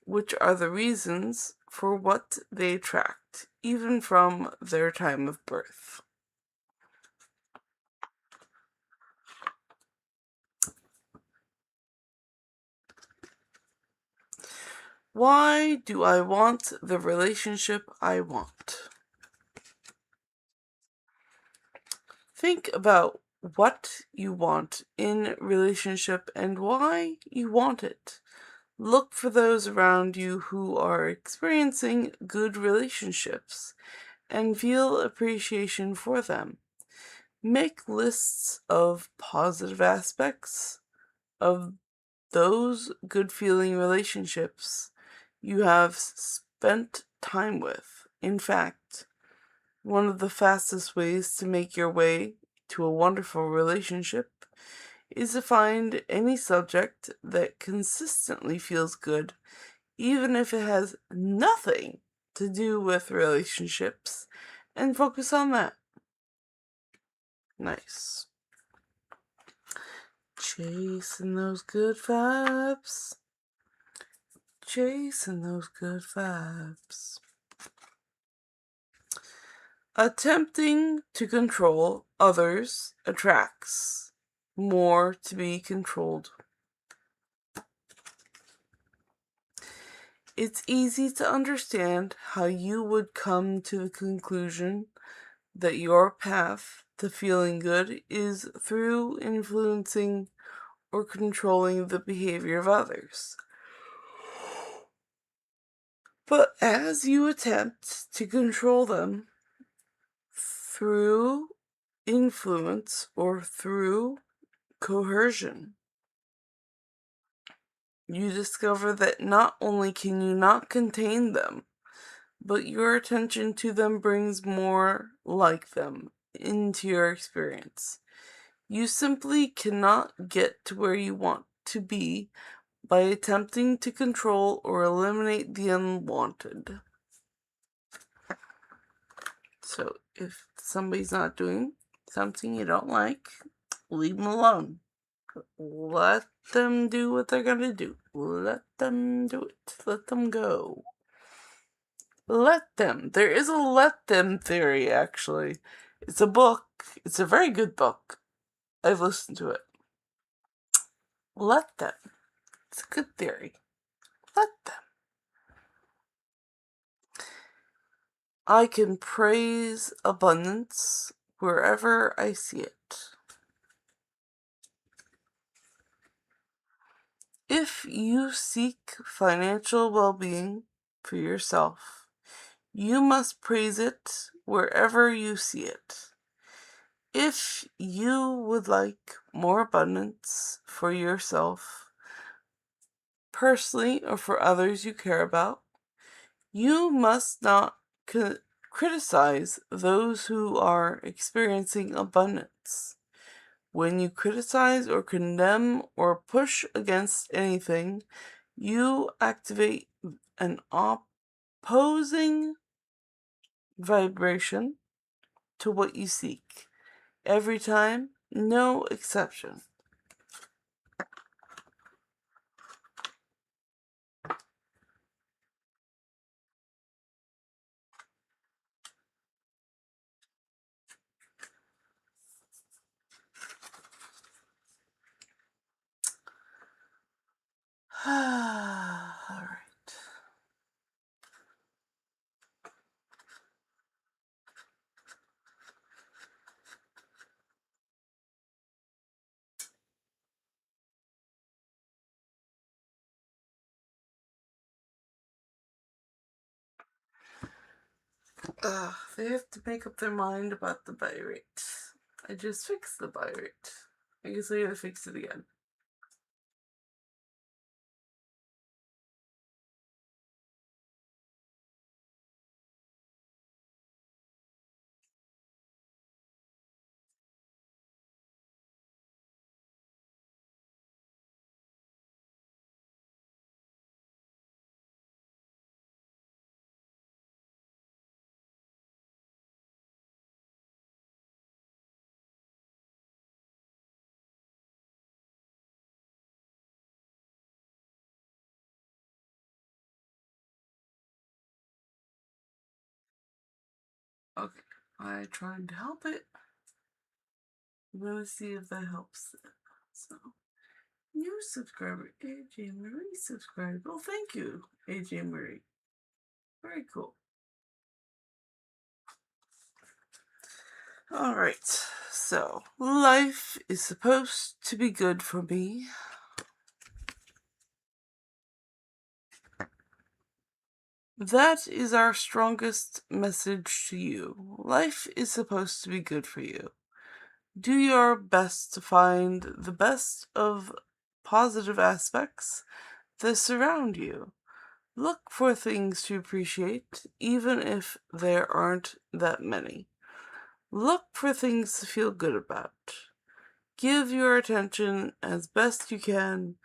which are the reasons for what they attract. fact, even from their time of birth. Why do I want the relationship I want? Think about what you want in relationship and why you want it. Look for those around you who are experiencing good relationships and feel appreciation for them. Make lists of positive aspects of those good feeling relationships you have spent time with. In fact, one of the fastest ways to make your way to a wonderful relationship is to find any subject that consistently feels good, even if it has nothing to do with relationships, and focus on that. Nice. Chasing those good vibes. Chasing those good vibes. Attempting to control others attracts more to be controlled. It's easy to understand how you would come to the conclusion that your path to feeling good is through influencing or controlling the behavior of others. But as you attempt to control them through influence or through coercion, you discover that not only can you not contain them, but your attention to them brings more like them into your experience. You simply cannot get to where you want to be by attempting to control or eliminate the unwanted. So if somebody's not doing something you don't like, leave them alone. Let them do what they're gonna do. Let them do it. Let them go. Let them. There is a let them theory, actually. It's a book. It's a very good book. I've listened to it. Let them. It's a good theory. Let them. I can praise abundance wherever I see it. If you seek financial well-being for yourself, you must praise it wherever you see it. If you would like more abundance for yourself, personally or for others you care about, you must not criticize those who are experiencing abundance. When you criticize or condemn or push against anything, you activate an opposing vibration to what you seek. Every time, no exception. All right. They have to make up their mind about the buy rate. I just fixed the buy rate. I guess I gotta fix it again. Okay, I tried to help it. I'm gonna see if that helps it. So, new subscriber, AJ Marie subscribed. Oh, thank you, AJ Marie. Very cool. Alright, so life is supposed to be good for me. That is our strongest message to you. Life is supposed to be good for you. Do your best to find the best of positive aspects that surround you. Look for things to appreciate, even if there aren't that many. Look for things to feel good about. Give your attention as best you can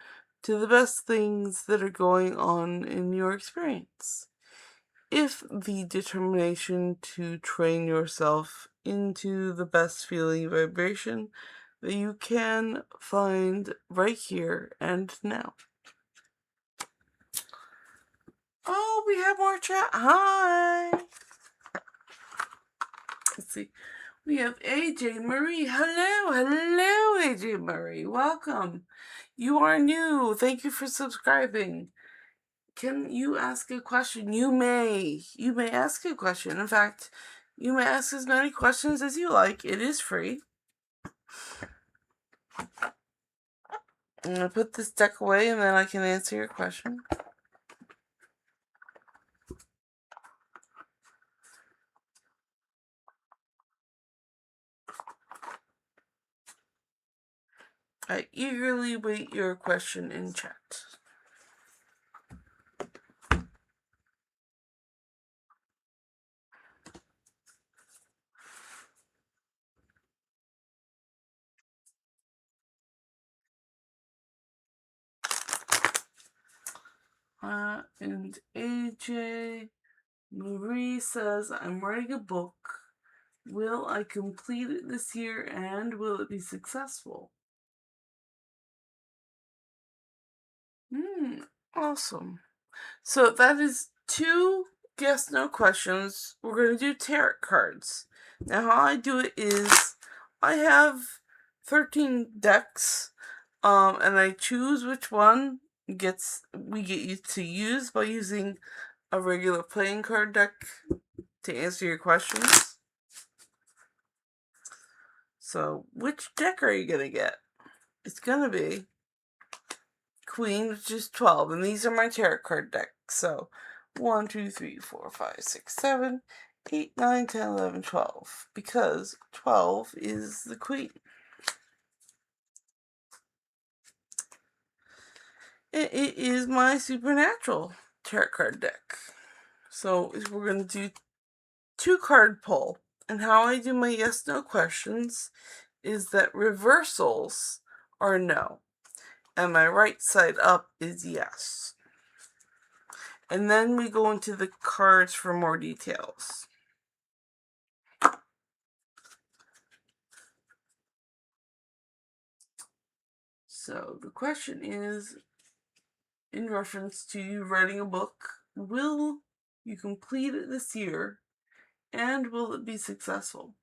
to the best things that are going on in your experience. If the determination to train yourself into the best feeling vibration that you can find right here and now. Oh, we have more chat. Hi. Let's see. We have AJ Marie. Hello, AJ Marie. Welcome. You are new. Thank you for subscribing. Can you ask a question? You may ask a question. In fact, you may ask as many questions as you like. It is free. I'm going to put this deck away and then I can answer your question. I eagerly wait your question in chat. And AJ Marie says, I'm writing a book. Will I complete it this year and will it be successful? Awesome. So that is 2 yes no questions. We're going to do tarot cards. Now how I do it is I have 13 decks and I choose which one we get you to use by using a regular playing card deck to answer your questions. So, which deck are you gonna get? It's gonna be Queen, which is 12, and these are my tarot card decks. So, 1, 2, 3, 4, 5, 6, 7, 8, 9, 10, 11, 12. Because 12 is the Queen. It is my supernatural tarot card deck. So, we're gonna do 2 card pull. And how I do my yes no questions is that reversals are no. And my right side up is yes. And then we go into the cards for more details. So the question is, in reference to you writing a book, will you complete it this year and will it be successful?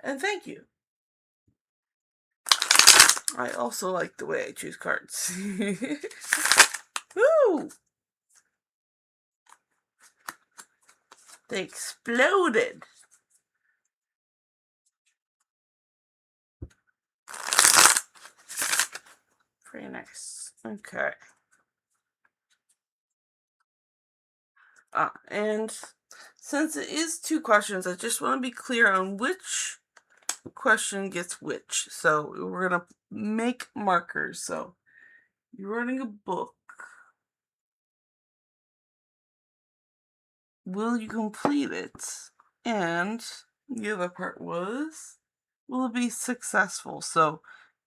And thank you. I also like the way I choose cards. Woo! They exploded. Very nice. Okay. And since it is 2 questions, I just want to be clear on which question gets which. So we're going to make markers. So you're writing a book. Will you complete it? And the other part was, will it be successful? So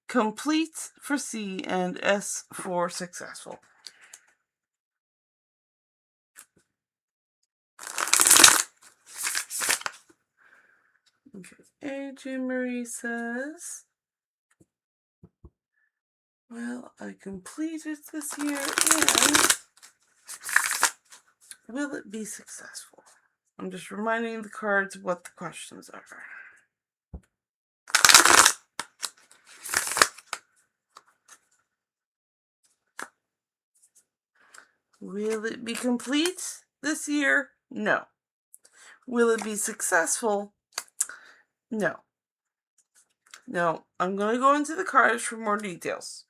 complete for C and S for successful. Okay. AJ Marie says, well, I completed this year and will it be successful? I'm just reminding the cards what the questions are. Will it be complete this year? No. Will it be successful? No. No. I'm going to go into the cards for more details.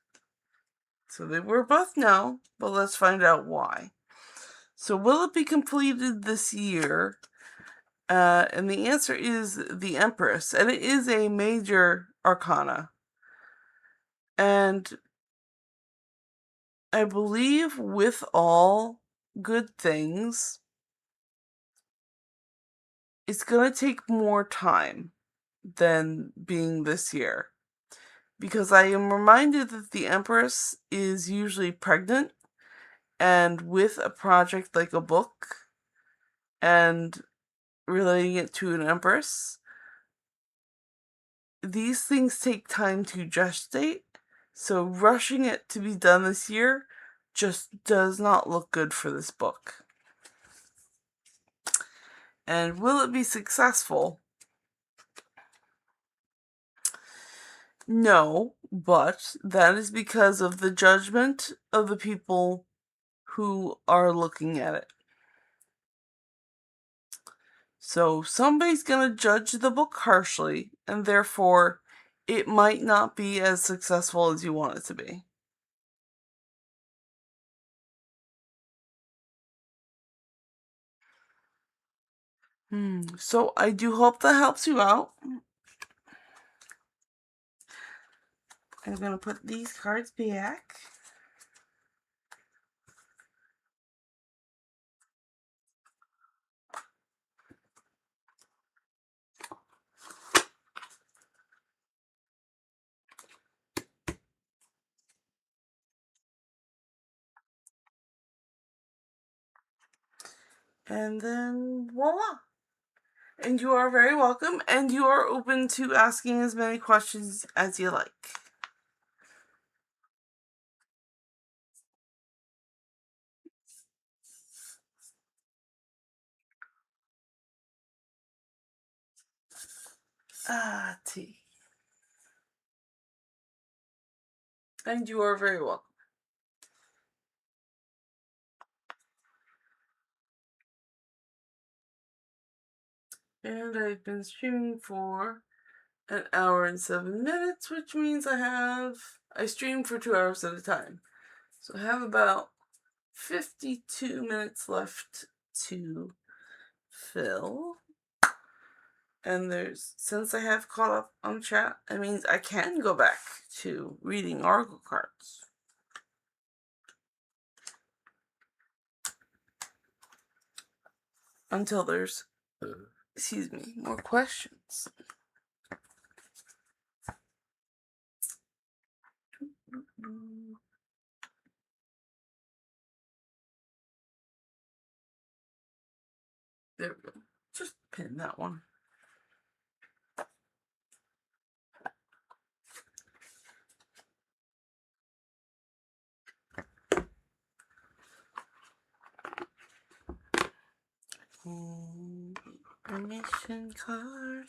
So they were both no, but let's find out why. So will it be completed this year? And the answer is the Empress, and it is a major arcana. And I believe with all good things, it's going to take more time than being this year. Because I am reminded that the Empress is usually pregnant, and with a project like a book and relating it to an Empress, these things take time to gestate, so rushing it to be done this year just does not look good for this book. And will it be successful? No, but that is because of the judgment of the people who are looking at it. So somebody's going to judge the book harshly, and therefore it might not be as successful as you want it to be. So I do hope that helps you out. I'm going to put these cards back. And then voila. And you are very welcome, and you are open to asking as many questions as you like. Tea. And you are very welcome. And I've been streaming for an hour and 7 minutes, which means I stream for 2 hours at a time. So I have about 52 minutes left to fill. And since I have caught up on chat, that means I can go back to reading oracle cards. Until there's, more questions. There we go. Just pin that one. Permission card.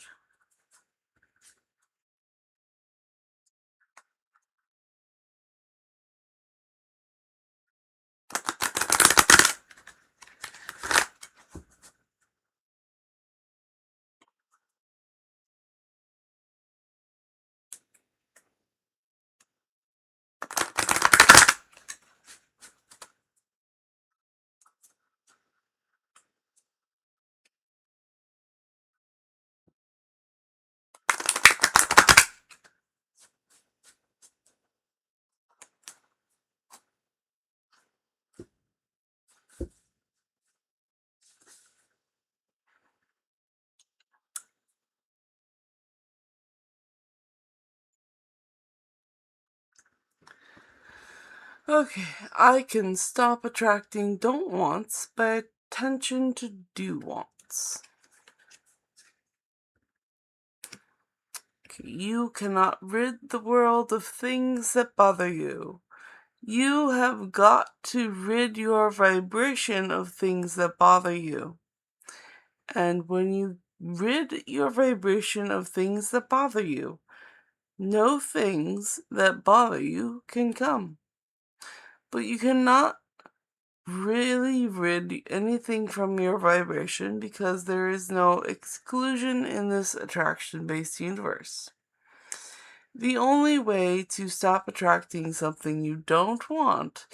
Okay, I can stop attracting don't wants by attention to do wants. Okay, you cannot rid the world of things that bother you. You have got to rid your vibration of things that bother you. And when you rid your vibration of things that bother you, no things that bother you can come. But you cannot really rid anything from your vibration because there is no exclusion in this attraction-based universe. The only way to stop attracting something you don't want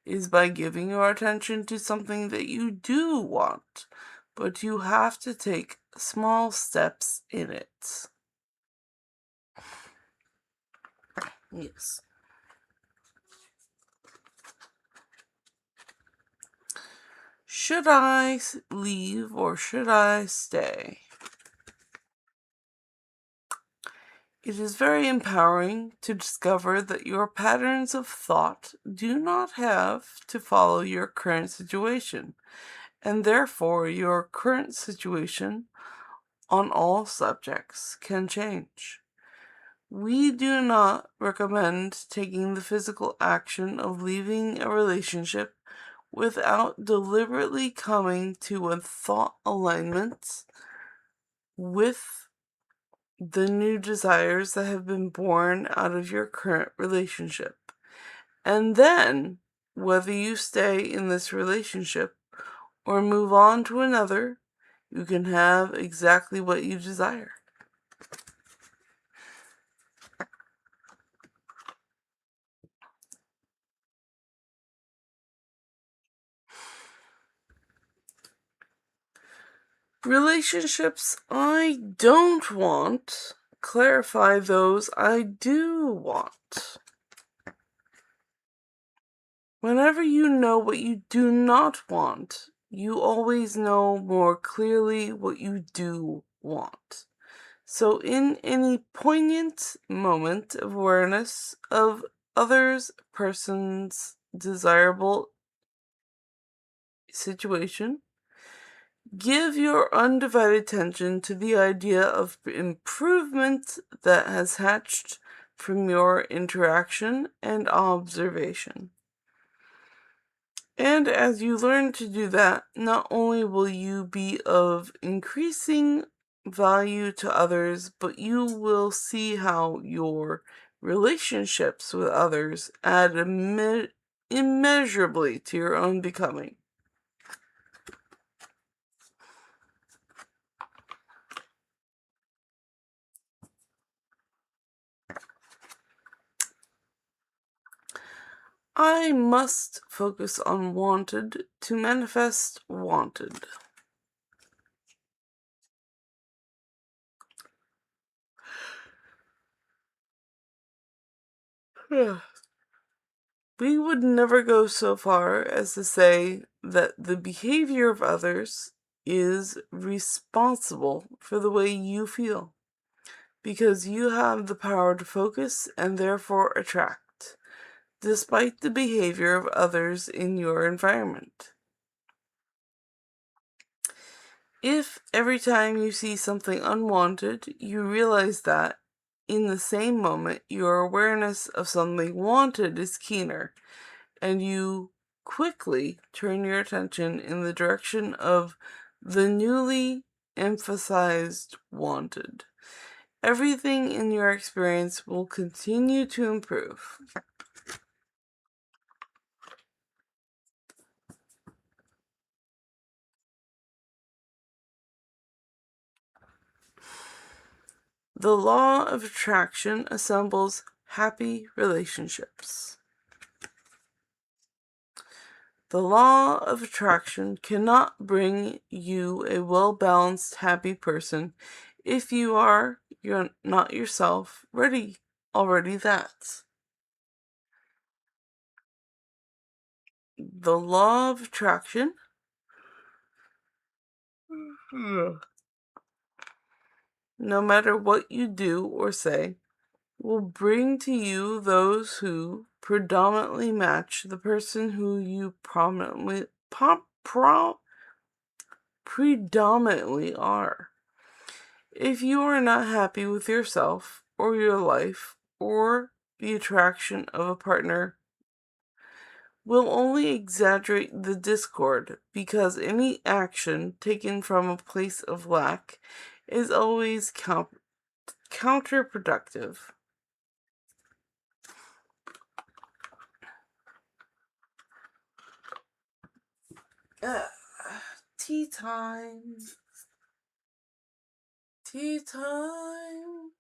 is by giving your attention to something that you do want, but you have to take small steps in it. Yes. Should I leave or should I stay? It is very empowering to discover that your patterns of thought do not have to follow your current situation, and therefore your current situation on all subjects can change. We do not recommend taking the physical action of leaving a relationship without deliberately coming to a thought alignment with the new desires that have been born out of your current relationship. And then, whether you stay in this relationship or move on to another, you can have exactly what you desire. Relationships I don't want clarify those I do want. Whenever you know what you do not want, you always know more clearly what you do want. So, in any poignant moment of awareness of others' person's desirable situation, give your undivided attention to the idea of improvement that has hatched from your interaction and observation. And as you learn to do that, not only will you be of increasing value to others, but you will see how your relationships with others add immeasurably to your own becoming. I must focus on wanted to manifest wanted. We would never go so far as to say that the behavior of others is responsible for the way you feel, because you have the power to focus and therefore attract, despite the behavior of others in your environment. If every time you see something unwanted, you realize that, in the same moment, your awareness of something wanted is keener, and you quickly turn your attention in the direction of the newly emphasized wanted, everything in your experience will continue to improve. The law of attraction assembles happy relationships. The law of attraction cannot bring you a well-balanced, happy person if you're not yourself already that. The law of attraction no matter what you do or say, will bring to you those who predominantly match the person who you predominantly are. If you are not happy with yourself or your life or the attraction of a partner will only exaggerate the discord, because any action taken from a place of lack is always counterproductive. Tea time. Tea time.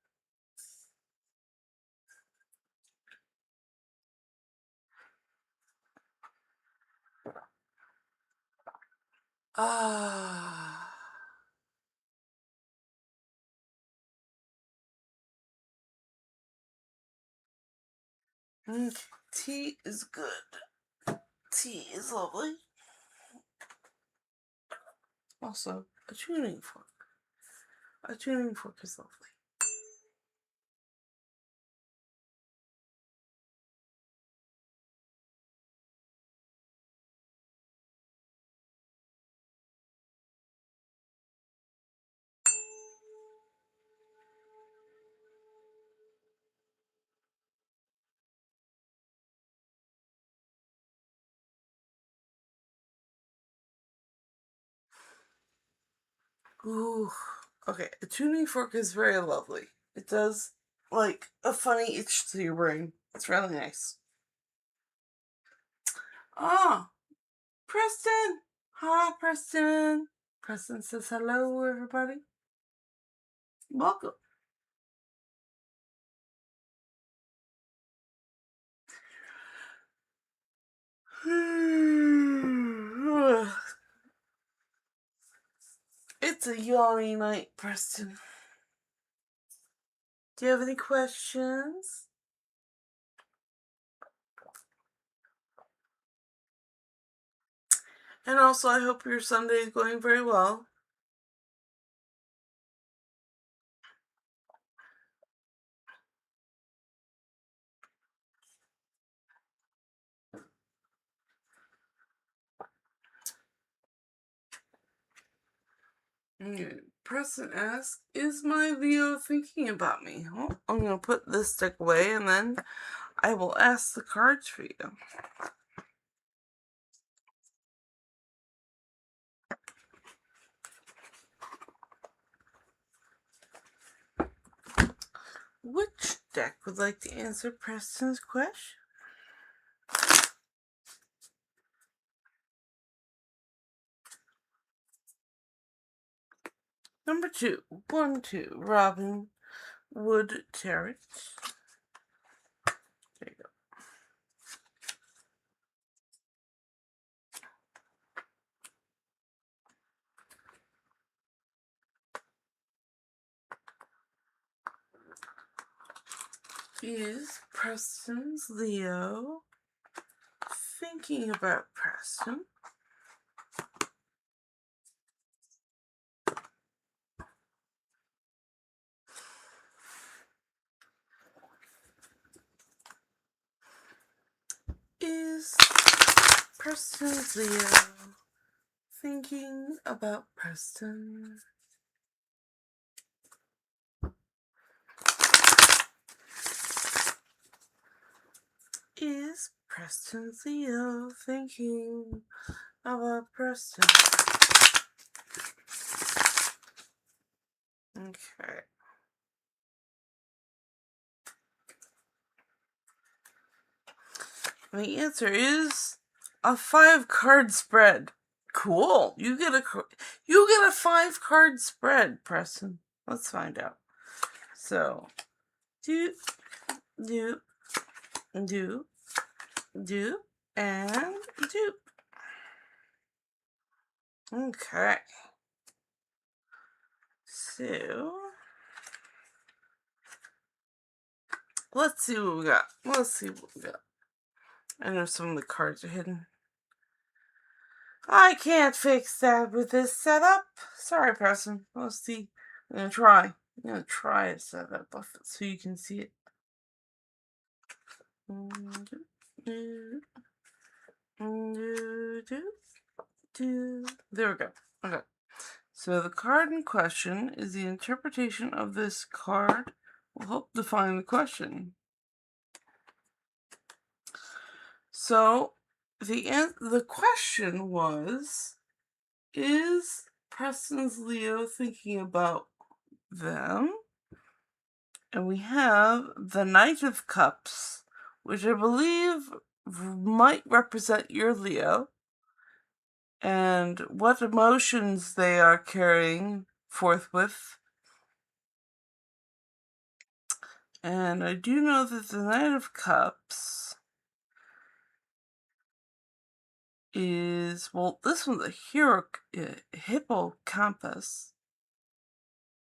Tea is good. Tea is lovely. Also, a tuning fork. A tuning fork is lovely. Ooh. Okay, a tuning fork is very lovely. It does, like, a funny itch to your brain. It's really nice. Ah, Preston! Hi, Preston! Preston says hello, everybody. Welcome. It's a yawny night, Preston. Do you have any questions? And also, I hope your Sunday is going very well. Preston asks, is my Leo thinking about me? Well, I'm going to put this deck away and then I will ask the cards for you. Which deck would like to answer Preston's question? Number 2, 1-2, Robin Wood Tarot. There you go. Is Preston's Leo thinking about Preston? Is Preston's Leo thinking about Preston? Is Preston's Leo thinking about Preston? Okay. The answer is a 5-card spread. Cool. You get a 5-card spread, Preston. Let's find out. So, do, and do. Okay. So, let's see what we got. I know some of the cards are hidden. I can't fix that with this setup. Sorry, Preston. Let's see. I'm gonna try to set that up so you can see it. There we go. Okay. So the card in question is the interpretation of this card will help define the question. So, the question was, is Preston's Leo thinking about them? And we have the Knight of Cups, which I believe might represent your Leo, and what emotions they are carrying forthwith. And I do know that the Knight of Cups is, well, this one's a hippocampus,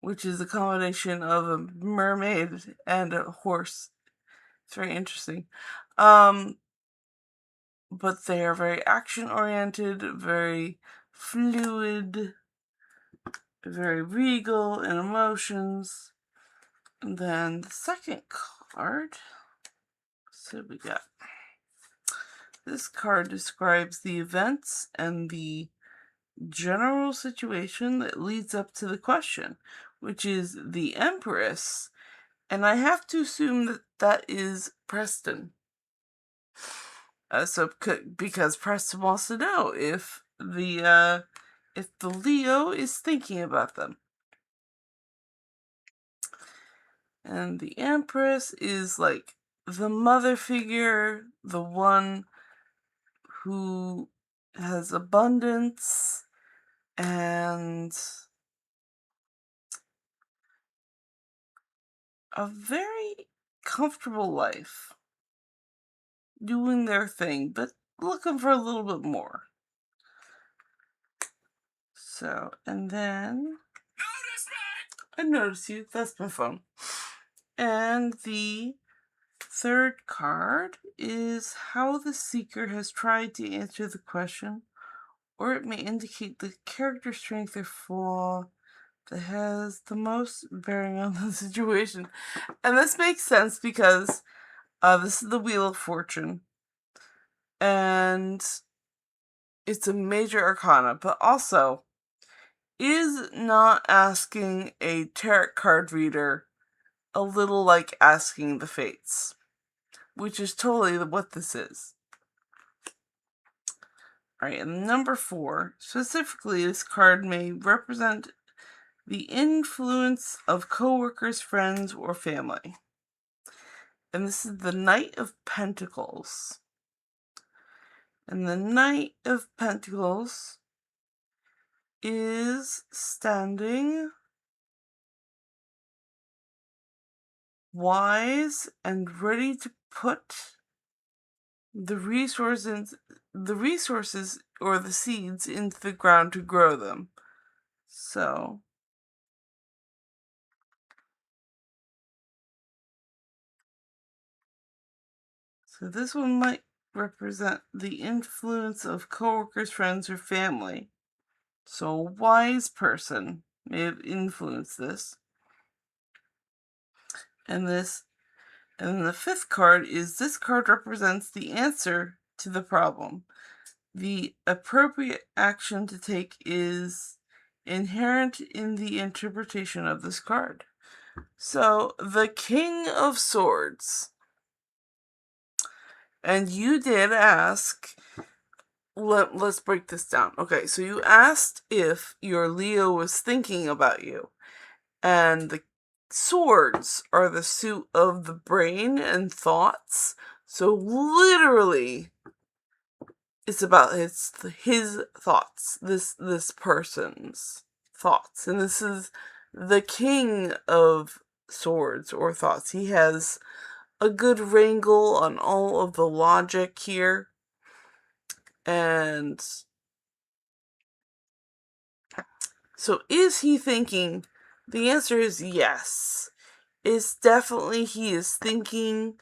which is a combination of a mermaid and a horse. It's very interesting. But they are very action-oriented, very fluid, very regal in emotions. And then the second card, so we got, this card describes the events and the general situation that leads up to the question, which is the Empress. And I have to assume that that is Preston. Because Preston wants to know if the Leo is thinking about them. And the Empress is like the mother figure, the one who has abundance and a very comfortable life, doing their thing, but looking for a little bit more. So, and then I notice you. That's my phone. And the third card is how the seeker has tried to answer the question, or it may indicate the character strength or flaw that has the most bearing on the situation. And this makes sense because this is the Wheel of Fortune, and it's a major arcana, but also is not asking a tarot card reader a little like asking the fates, which is totally what this is. Alright, and number 4, specifically, this card may represent the influence of coworkers, friends, or family. And this is the Knight of Pentacles. And the Knight of Pentacles is standing wise and ready to put the resources or the seeds into the ground to grow them. So this one might represent the influence of coworkers, friends, or family. So a wise person may have influenced this. And the 5th card is, this card represents the answer to the problem. The appropriate action to take is inherent in the interpretation of this card. So, the King of Swords. And you did ask, let's break this down. Okay, so you asked if your Leo was thinking about you. And the swords are the suit of the brain and thoughts. So literally, it's his thoughts, this person's thoughts. And this is the King of Swords or thoughts. He has a good wrangle on all of the logic here. And so is he thinking? The answer is yes. It's definitely he is thinking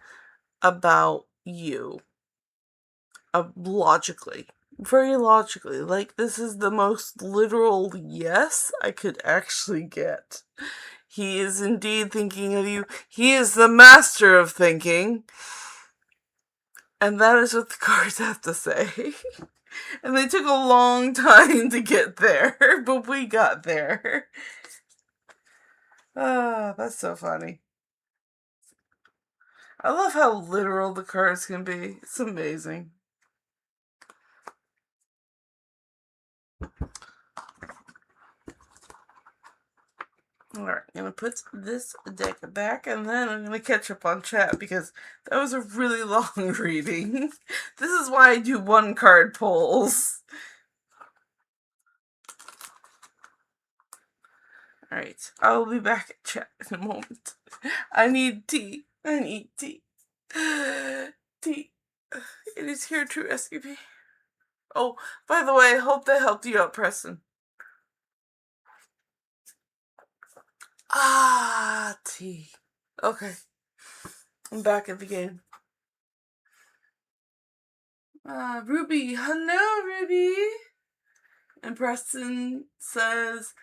about you. Logically. Very logically. Like, this is the most literal yes I could actually get. He is indeed thinking of you. He is the master of thinking. And that is what the cards have to say. And they took a long time to get there, but we got there. Ah, that's so funny. I love how literal the cards can be. It's amazing. Alright, I'm gonna put this deck back and then I'm gonna catch up on chat because that was a really long reading. This is why I do one card pulls. Alright, I will be back at chat in a moment. I need tea. I need tea. Tea. It is here to rescue me. Oh, by the way, I hope that helped you out, Preston. Ah, tea. Okay. I'm back at the game. Ruby. Hello, Ruby. And Preston says,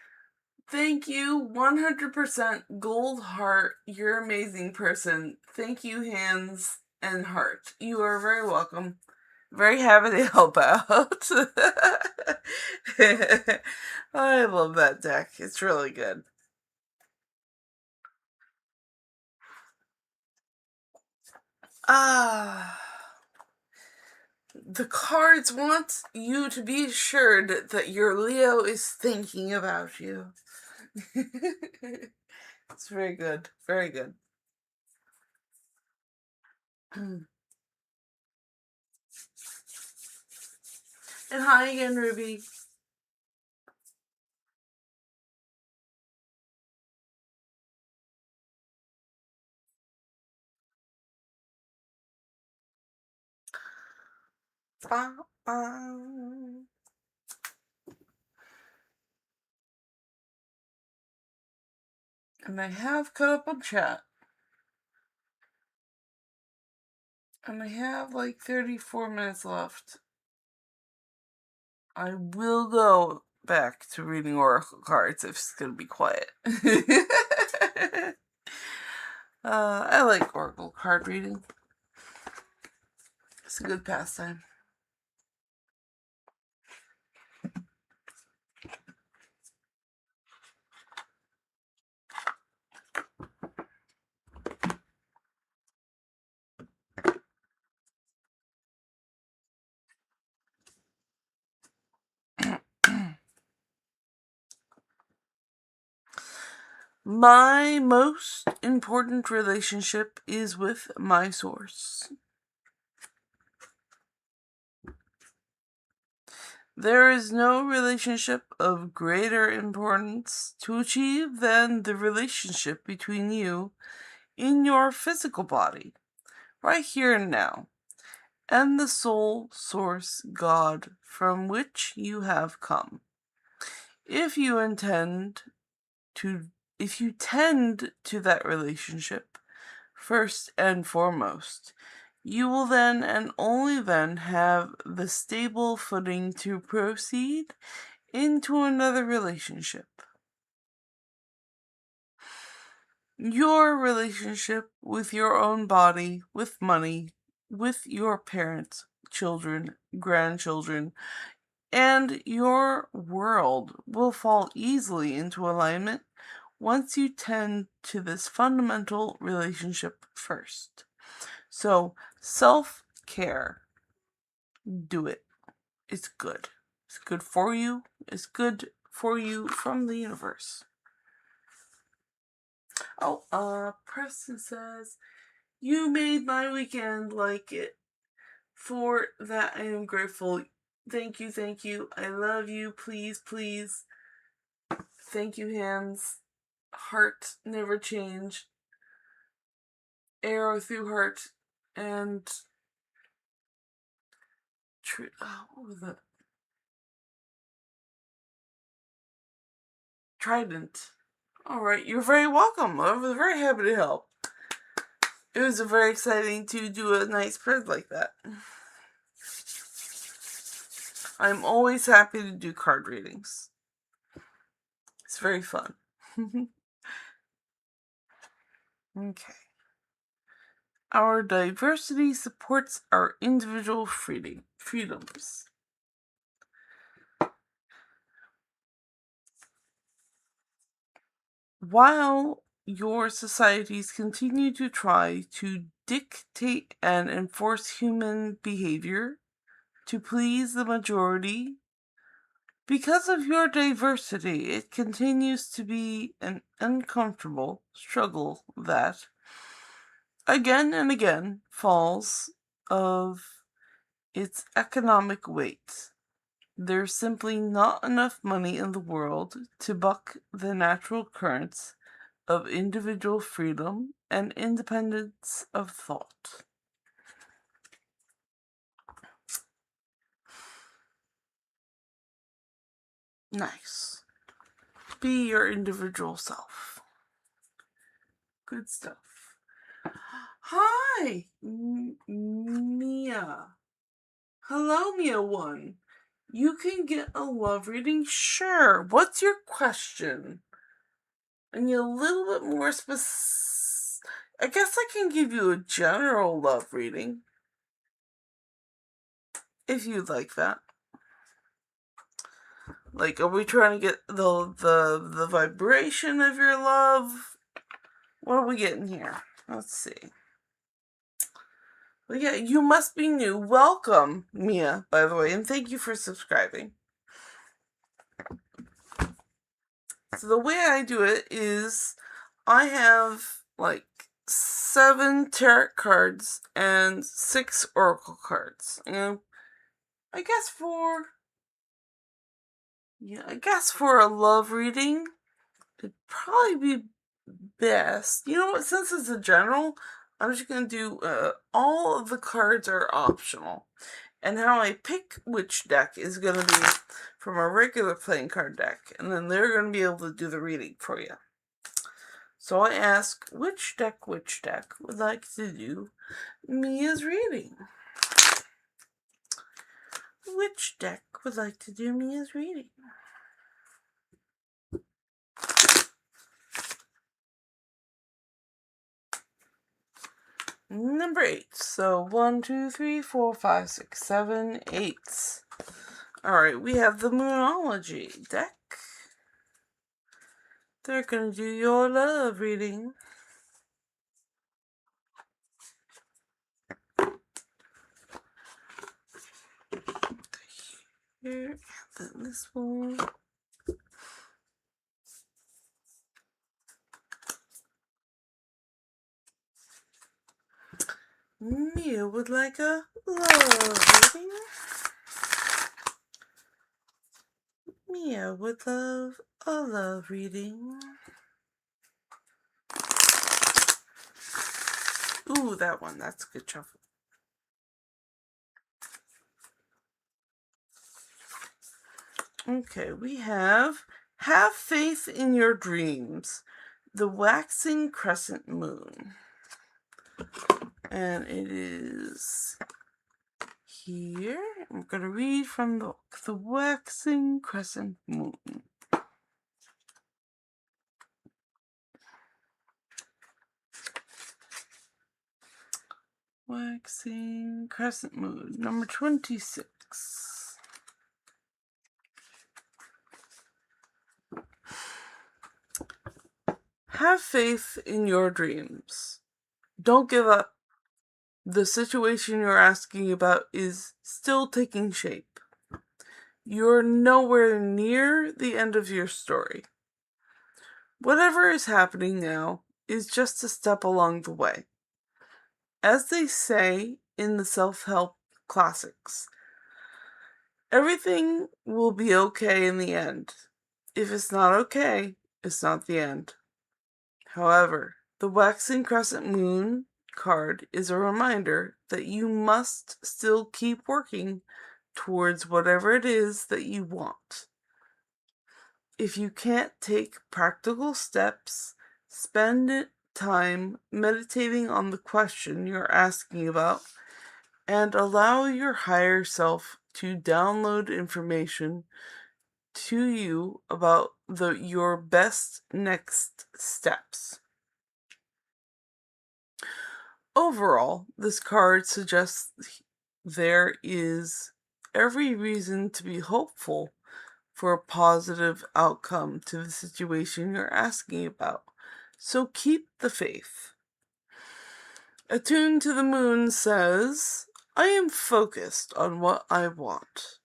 thank you, 100% gold heart. You're an amazing person. Thank you, hands and heart. You are very welcome. Very happy to help out. I love that deck. It's really good. The cards want you to be assured that your Leo is thinking about you. It's very good. Very good. And hi again, Ruby. Ba, ba. And I have caught up on chat. And I have like 34 minutes left. I will go back to reading Oracle cards if it's gonna be quiet. I like Oracle card reading. It's a good pastime. My most important relationship is with my source. There is no relationship of greater importance to achieve than the relationship between you in your physical body, right here and now, and the soul source God from which you have come. If you tend to that relationship, first and foremost, you will then and only then have the stable footing to proceed into another relationship. Your relationship with your own body, with money, with your parents, children, grandchildren, and your world will fall easily into alignment once you tend to this fundamental relationship first. So, self-care, do it. It's good. It's good for you. It's good for you from the universe. Oh, Preston says, you made my weekend like it. For that I am grateful. Thank you, thank you. I love you. Please, please. Thank you, hands. Heart never change. Arrow through heart. And what was that? Trident. Alright, you're very welcome. I was very happy to help. It was very exciting to do a nice spread like that. I'm always happy to do card readings. It's very fun. Okay. Our diversity supports our individual freedoms. While your societies continue to try to dictate and enforce human behavior to please the majority, Because of your diversity, it continues to be an uncomfortable struggle that, again and again, falls of its economic weight. There's simply not enough money in the world to buck the natural currents of individual freedom and independence of thought. Nice. Be your individual self. Good stuff. Hi, Mia. Hello, Mia 1. You can get a love reading? Sure. What's your question? I need a little bit more specific. I guess I can give you a general love reading. If you'd like that. Like, are we trying to get the vibration of your love? What are we getting here? Let's see. Well, yeah, you must be new. Welcome, Mia, by the way, and thank you for subscribing. So the way I do it is I have like 7 tarot cards and 6 oracle cards. And I guess for a love reading, it'd probably be best. You know what? Since it's a general, I'm just going to do all of the cards are optional. And how I pick which deck is going to be from a regular playing card deck. And then they're going to be able to do the reading for you. So I ask, which deck would like to do Mia's reading? Which deck would like to do Mia's reading? Number 8. So 1, 2, 3, 4, 5, 6, 7, 8. Alright, we have the Moonology deck. They're gonna do your love reading. Here, and then this one. Mia would like a love reading. Mia would love a love reading. Ooh, that one. That's a good shuffle. Okay, we have Faith in Your Dreams, the Waxing Crescent Moon. And it is here. I'm going to read from the book, The Waxing Crescent Moon. Waxing Crescent Moon, number 26. Have faith in your dreams. Don't give up. The situation you're asking about is still taking shape. You're nowhere near the end of your story. Whatever is happening now is just a step along the way. As they say in the self-help classics, everything will be okay in the end. If it's not okay, it's not the end. However, the Waxing Crescent Moon card is a reminder that you must still keep working towards whatever it is that you want. If you can't take practical steps, spend time meditating on the question you're asking about and allow your higher self to download information to you about your best next steps. Overall, this card suggests there is every reason to be hopeful for a positive outcome to the situation you're asking about. So keep the faith. Attuned to the Moon says, I am focused on what I want.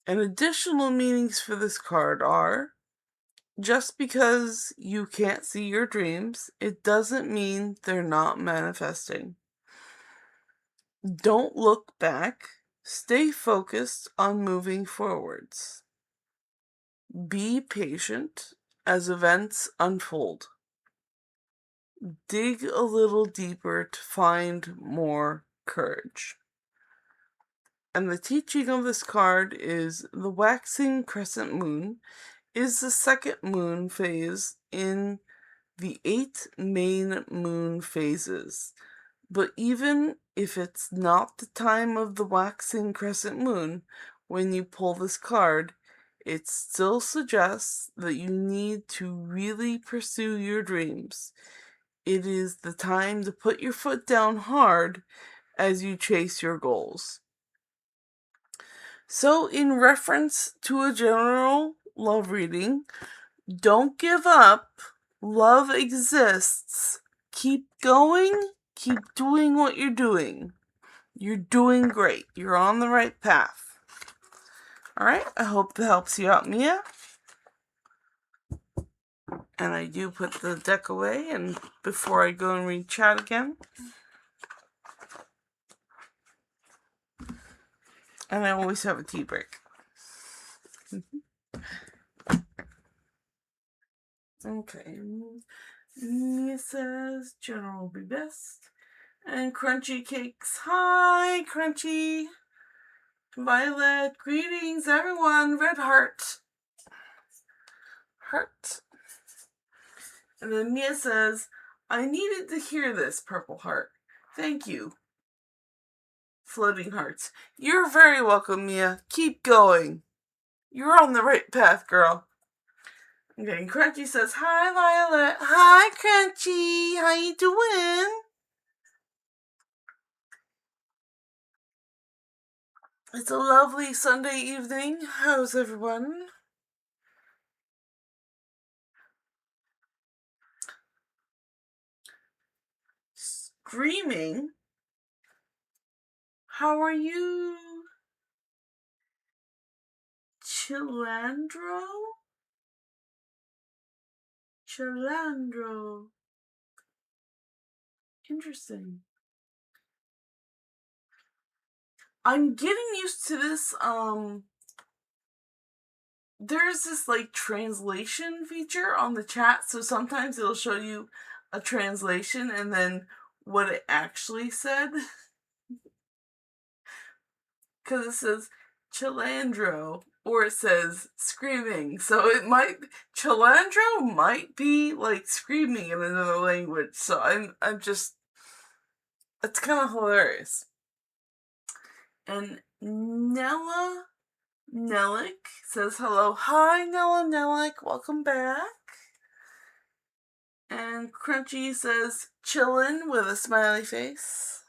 And additional meanings for this card are, just because you can't see your dreams, it doesn't mean they're not manifesting. Don't look back. Stay focused on moving forwards. Be patient as events unfold. Dig a little deeper to find more courage. And the teaching of this card is the waxing crescent moon is the second moon phase in the 8 main moon phases. But even if it's not the time of the waxing crescent moon when you pull this card, it still suggests that you need to really pursue your dreams. It is the time to put your foot down hard as you chase your goals. So, in reference to a general love reading, don't give up. Love exists. Keep going. Keep doing what you're doing. You're doing great. You're on the right path. Alright, I hope that helps you out, Mia. And I do put the deck away and before I go and read chat again. And I always have a tea break. Okay. Mia says general will be best. And Crunchy Cakes. Hi, Crunchy. Violet. Greetings, everyone. Red heart. Heart. And then Mia says, I needed to hear this, Purple Heart. Thank you. Floating hearts. You're very welcome, Mia. Keep going. You're on the right path, girl. Okay, and Crunchy says, hi, Violet. Hi, Crunchy. How you doing? It's a lovely Sunday evening. How's everyone? Screaming? How are you? Chilandro? Chilandro. Interesting. I'm getting used to this, there's this, like, translation feature on the chat, so sometimes it'll show you a translation and then what it actually said. Because it says Chilandro, or it says screaming, so it might, Chilandro might be, like, screaming in another language, so I'm just, it's kind of hilarious. And Nella Nellick says hello. Hi, Nella Nellick. Welcome back. And Crunchy says chillin' with a smiley face.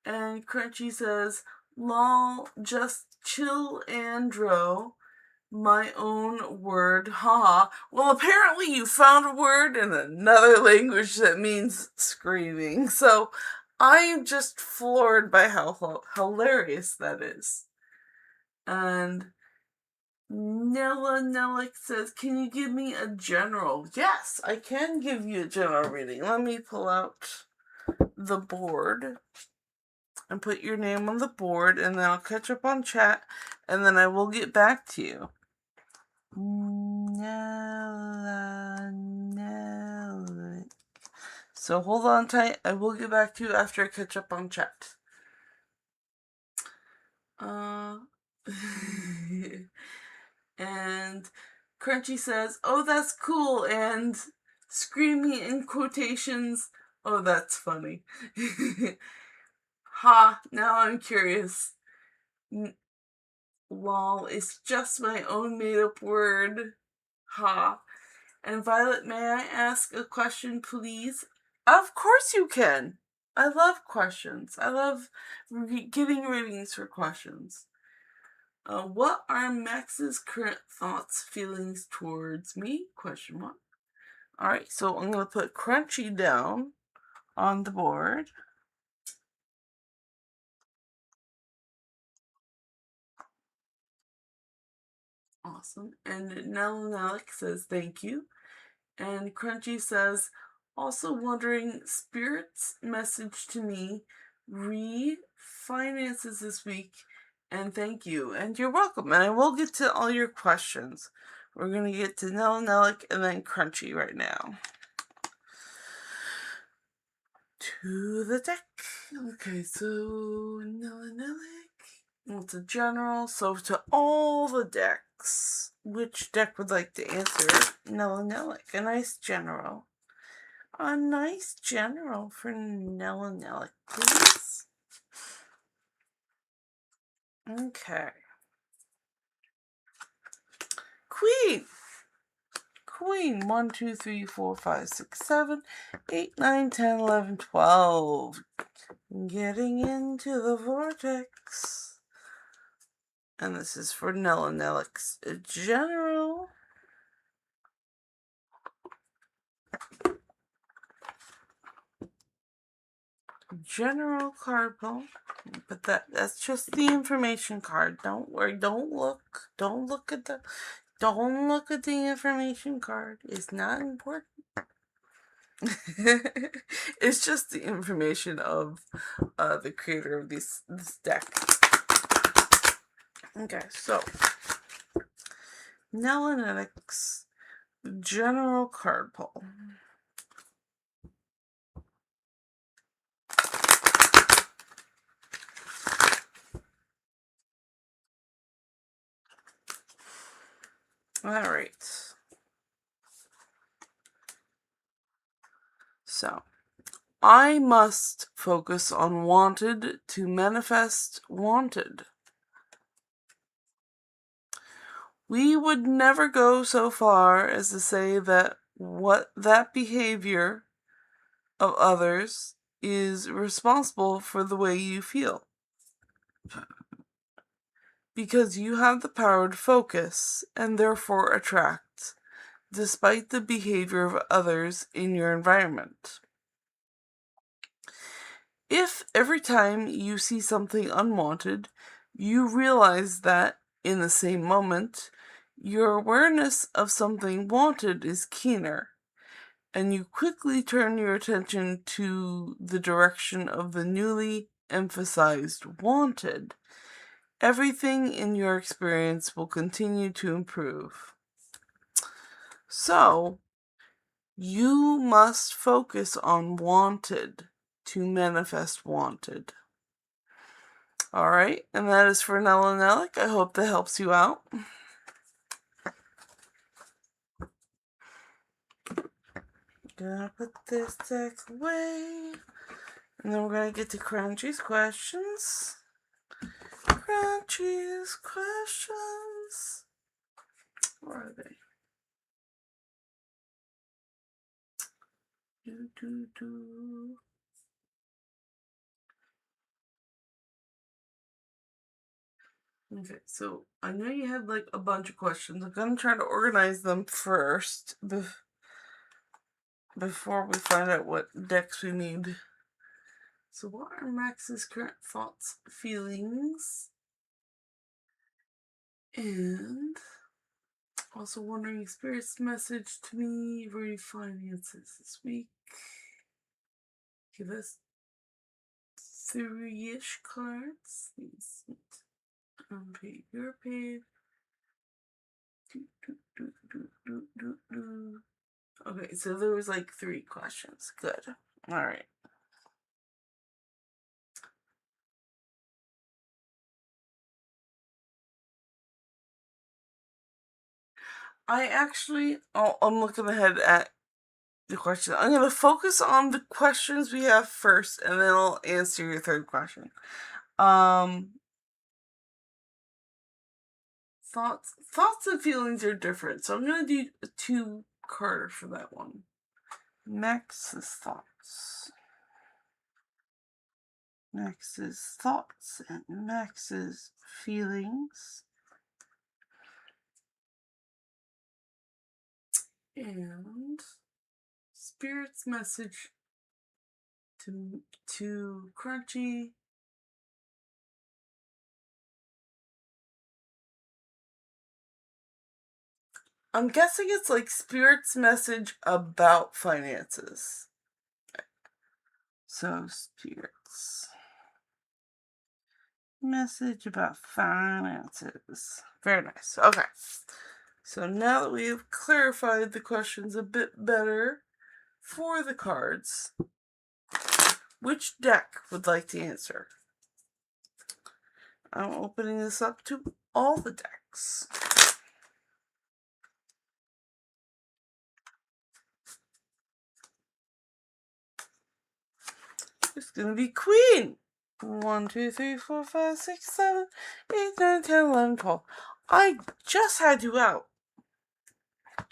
And Crunchy says, lol, just chill andro. My own word. Haha. Well, apparently you found a word in another language that means screaming. So I'm just floored by how hilarious that is. And Nella Nellick says, can you give me a general? Yes, I can give you a general reading. Let me pull out the board and put your name on the board, and then I'll catch up on chat, and then I will get back to you. Nella Nellick. So hold on tight. I will get back to you after I catch up on chat. And Crunchy says, oh, that's cool, and screamy in quotations, oh, that's funny. Ha, now I'm curious. Lol, it's just my own made-up word. Ha. And Violet, may I ask a question, please? Of course you can. I love questions. I love getting readings for questions. What are Max's current thoughts, feelings towards me? Question mark. Alright, so I'm going to put Crunchy down on the board. Awesome. And Nelek says thank you. And Crunchy says, also wondering, Spirit's message to me, refinances this week, and thank you. And you're welcome. And I will get to all your questions. We're going to get to Nelek and then Crunchy right now. To the deck. Okay, so Nelek. It's a general. So to all the decks, which deck would like to answer Nelek? A nice general. A nice general for Nelek, please. Okay. Queen. Queen. 1, 2, 3, 4, 5, 6, 7, 8, 9, 10, 11, 12. Getting into the vortex. And this is for Nelek's general. General card pull. But that's just the information card. Don't worry. Don't look at the information card. It's not important. It's just the information of the creator of this deck. Okay, so Nelek's general card pull. All right. So, I must focus on wanted to manifest wanted. We would never go so far as to say that that behavior of others is responsible for the way you feel. Because you have the power to focus and therefore attract, despite the behavior of others in your environment. If every time you see something unwanted, you realize that, in the same moment, your awareness of something wanted is keener, and you quickly turn your attention to the direction of the newly emphasized wanted, everything in your experience will continue to improve. So, you must focus on wanted to manifest wanted. Alright, and that is for Nelek. I hope that helps you out. Gonna put this deck away. And then we're gonna get to Crunchy's questions. Crunchy's questions. Where are they? Okay, so I know you had like a bunch of questions. I'm gonna try to organize them first before we find out what decks we need. So what are Max's current thoughts, feelings? And also wondering Spirit's message to me, refinances this week. Give us 3-ish cards. Unpaid, you're paid. Okay, so there was like 3 questions. Good. Alright. I'm looking ahead at the question. I'm going to focus on the questions we have first, and then I'll answer your third question. Thoughts and feelings are different, so I'm going to do a 2-carder for that one. Max's thoughts. Max's thoughts and Max's feelings. And Spirit's message to Crunchy. I'm guessing it's like Spirit's message about finances. So, Spirit's message about finances. Very nice. Okay. So now that we have clarified the questions a bit better for the cards, which deck would like to answer? I'm opening this up to all the decks. It's gonna be Queen. 1, 2, 3, 4, 5, 6, 7, 8, 9, 10, 11, 12. I just had you out.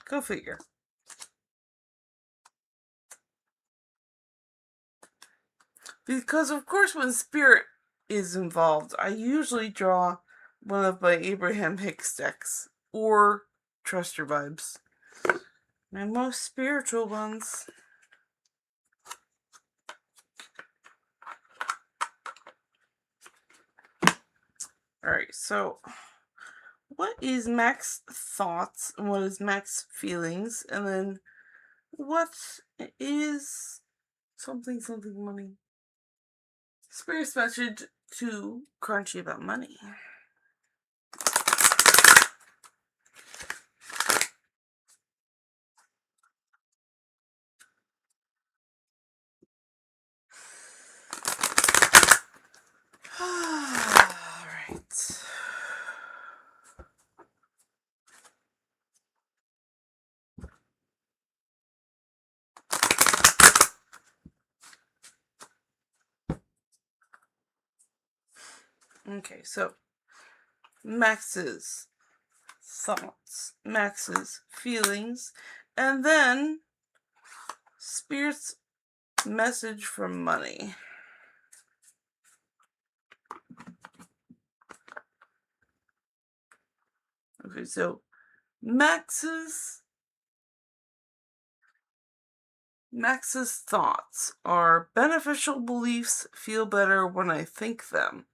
Go figure. Because, of course, when Spirit is involved, I usually draw one of my Abraham Hicks decks or Trust Your Vibes. My most spiritual ones. Alright, so what is Mac's thoughts and what is Mac's feelings? And then what is something money? Spirit's message to Crunchy about money. Alright. Okay, so Max's thoughts, Max's feelings, and then Spirit's message for money. Okay, so Max's thoughts are beneficial beliefs feel better when I think them.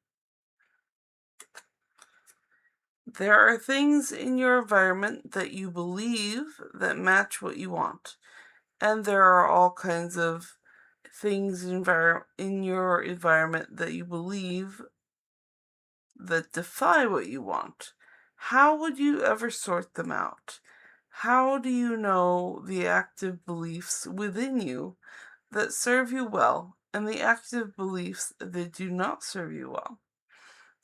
There are things in your environment that you believe that match what you want. And there are all kinds of things in your environment that you believe that defy what you want. How would you ever sort them out? How do you know the active beliefs within you that serve you well and the active beliefs that do not serve you well?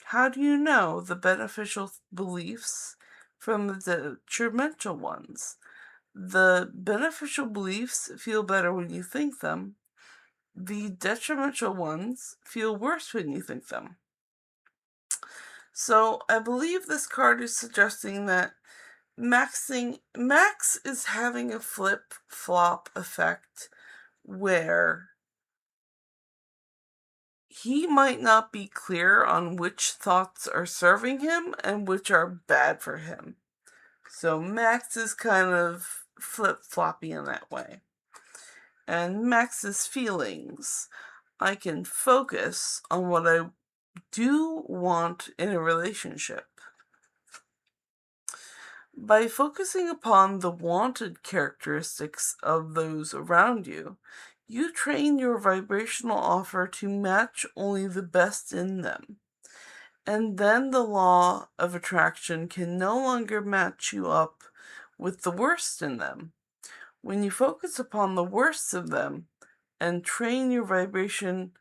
How do you know the beneficial beliefs from the detrimental ones? The beneficial beliefs feel better when you think them. The detrimental ones feel worse when you think them. So I believe this card is suggesting that Max is having a flip-flop effect where he might not be clear on which thoughts are serving him and which are bad for him. So Max is kind of flip-floppy in that way. And Max's feelings. I can focus on what I do want in a relationship. By focusing upon the wanted characteristics of those around you, you train your vibrational offer to match only the best in them. And then the law of attraction can no longer match you up with the worst in them. When you focus upon the worst of them and train your vibrational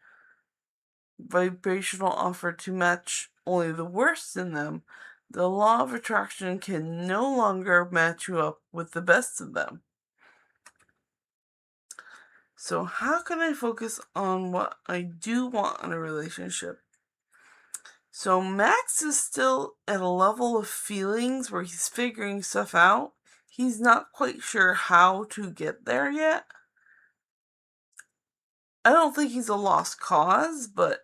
offer to match only the worst in them, the law of attraction can no longer match you up with the best of them. So how can I focus on what I do want in a relationship? So Max is still at a level of feelings where he's figuring stuff out. He's not quite sure how to get there yet. I don't think he's a lost cause, but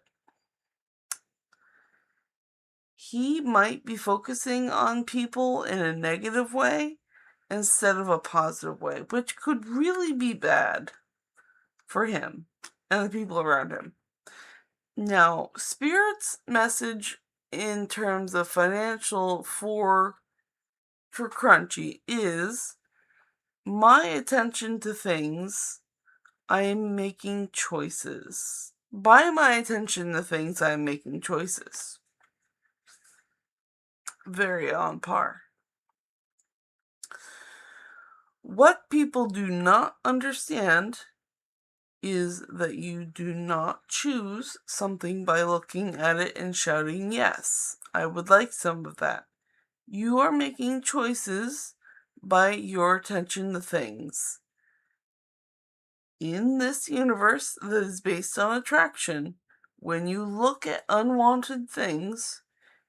he might be focusing on people in a negative way instead of a positive way, which could really be bad for him and the people around him. Now, Spirit's message in terms of financial for for Crunchy is my attention to things, I am making choices. By my attention to things, I am making choices. Very on par. What people do not understand is that you do not choose something by looking at it and shouting, yes, I would like some of that. You are making choices by your attention to things. In this universe that is based on attraction, when you look at unwanted things,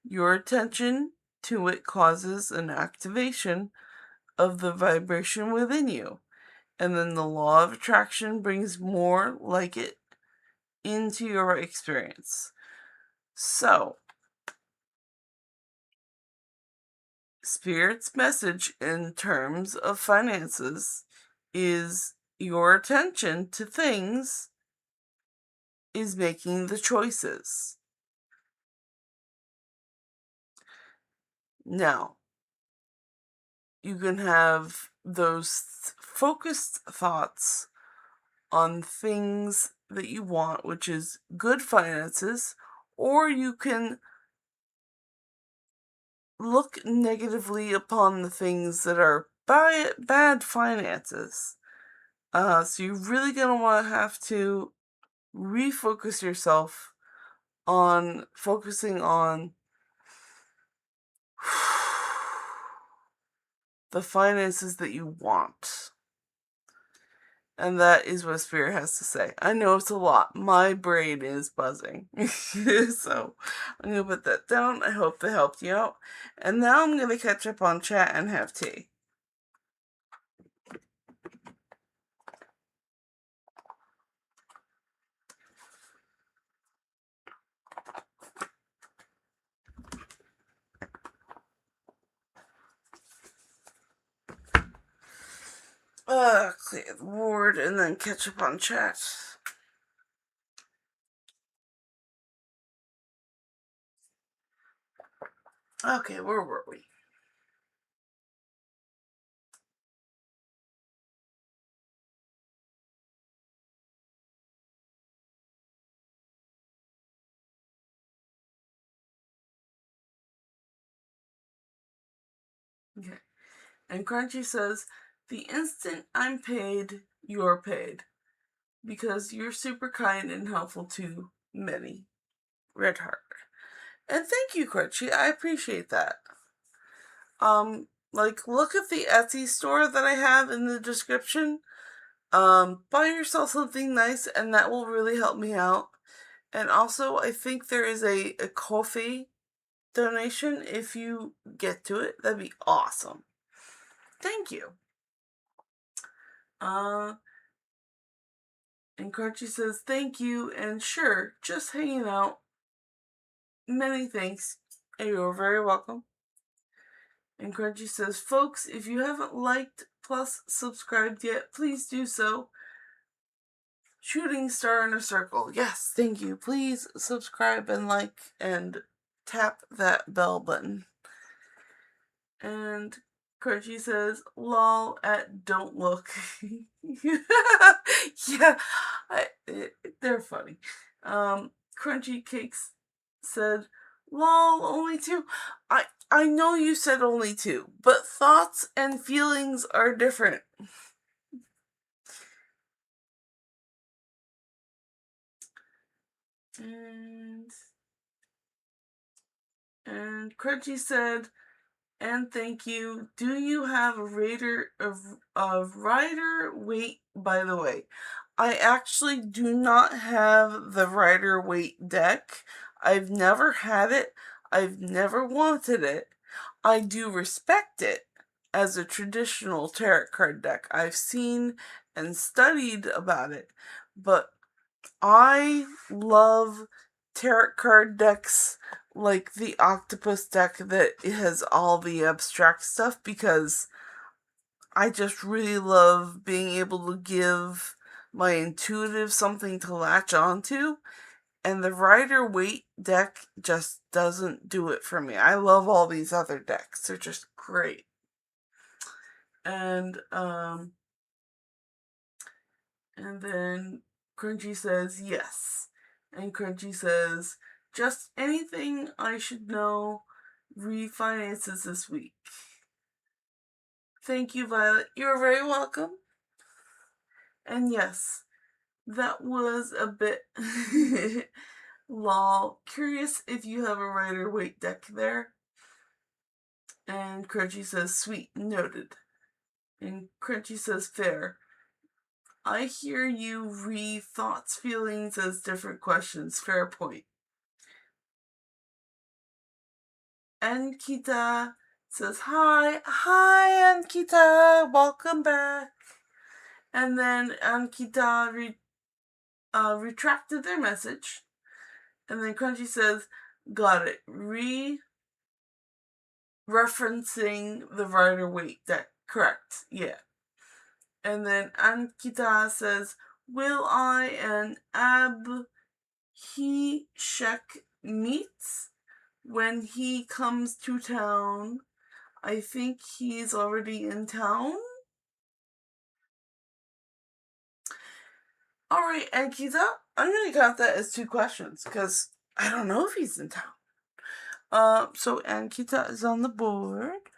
your attention to it causes an activation of the vibration within you. And then the law of attraction brings more like it into your experience. So, Spirit's message in terms of finances is your attention to things is making the choices. Now, you can have those focused thoughts on things that you want, which is good finances, or you can look negatively upon the things that are bad finances. So you're really going to want to have to refocus yourself on focusing on the finances that you want. And that is what Spirit has to say. I know it's a lot. My brain is buzzing. So I'm going to put that down. I hope that helped you out. And now I'm going to catch up on chat and have tea. Clear the ward and then catch up on chat. Okay, where were we? Okay. And Crunchy says, the instant I'm paid, you're paid. Because you're super kind and helpful to many. Red heart. And thank you, Crunchy. I appreciate that. Look at the Etsy store that I have in the description. Buy yourself something nice, and that will really help me out. And also, I think there is a coffee donation if you get to it. That'd be awesome. Thank you. And Crunchy says, thank you, and sure, just hanging out. Many thanks, and you're very welcome. And Crunchy says, folks, if you haven't liked plus subscribed yet, please do so. Shooting star in a circle. Yes, thank you. Please subscribe and like and tap that bell button. And Crunchy says, lol at don't look. Yeah, they're funny. Crunchy Cakes said, lol, only 2. I know you said only 2, but thoughts and feelings are different. And Crunchy said, and thank you. Do you have a rider weight, by the way? I actually do not have the rider weight deck. I've never had it. I've never wanted it. I do respect it as a traditional tarot card deck. I've seen and studied about it, but I love tarot card decks like the octopus deck that has all the abstract stuff because I just really love being able to give my intuitive something to latch onto, and the Rider Waite deck just doesn't do it for me. I love all these other decks. They're just great. And then Crunchy says yes. And Crunchy says, just anything I should know, refinances this week. Thank you, Violet. You're very welcome. And yes, that was a bit lol. Curious if you have a Rider-Waite deck there. And Crunchy says, sweet, noted. And Crunchy says, fair. I hear you read thoughts, feelings as different questions. Fair point. Ankita says, hi. Hi, Ankita. Welcome back. And then Ankita retracted their message. And then Crunchy says, got it. Referencing the Rider-Waite deck. Correct. Yeah. And then Ankita says, will I and Abhishek meet when he comes to town? I think he's already in town. Alright, Ankita, I'm going to count that as 2 questions because I don't know if he's in town. So Ankita is on the board.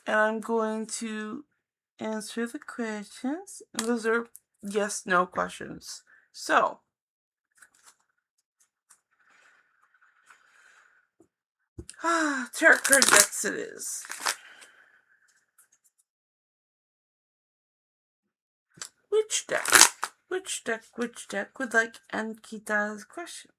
And I'm going to answer the questions. And those are yes/no questions. So, tarot card decks it is. Which deck would like Ankita's questions?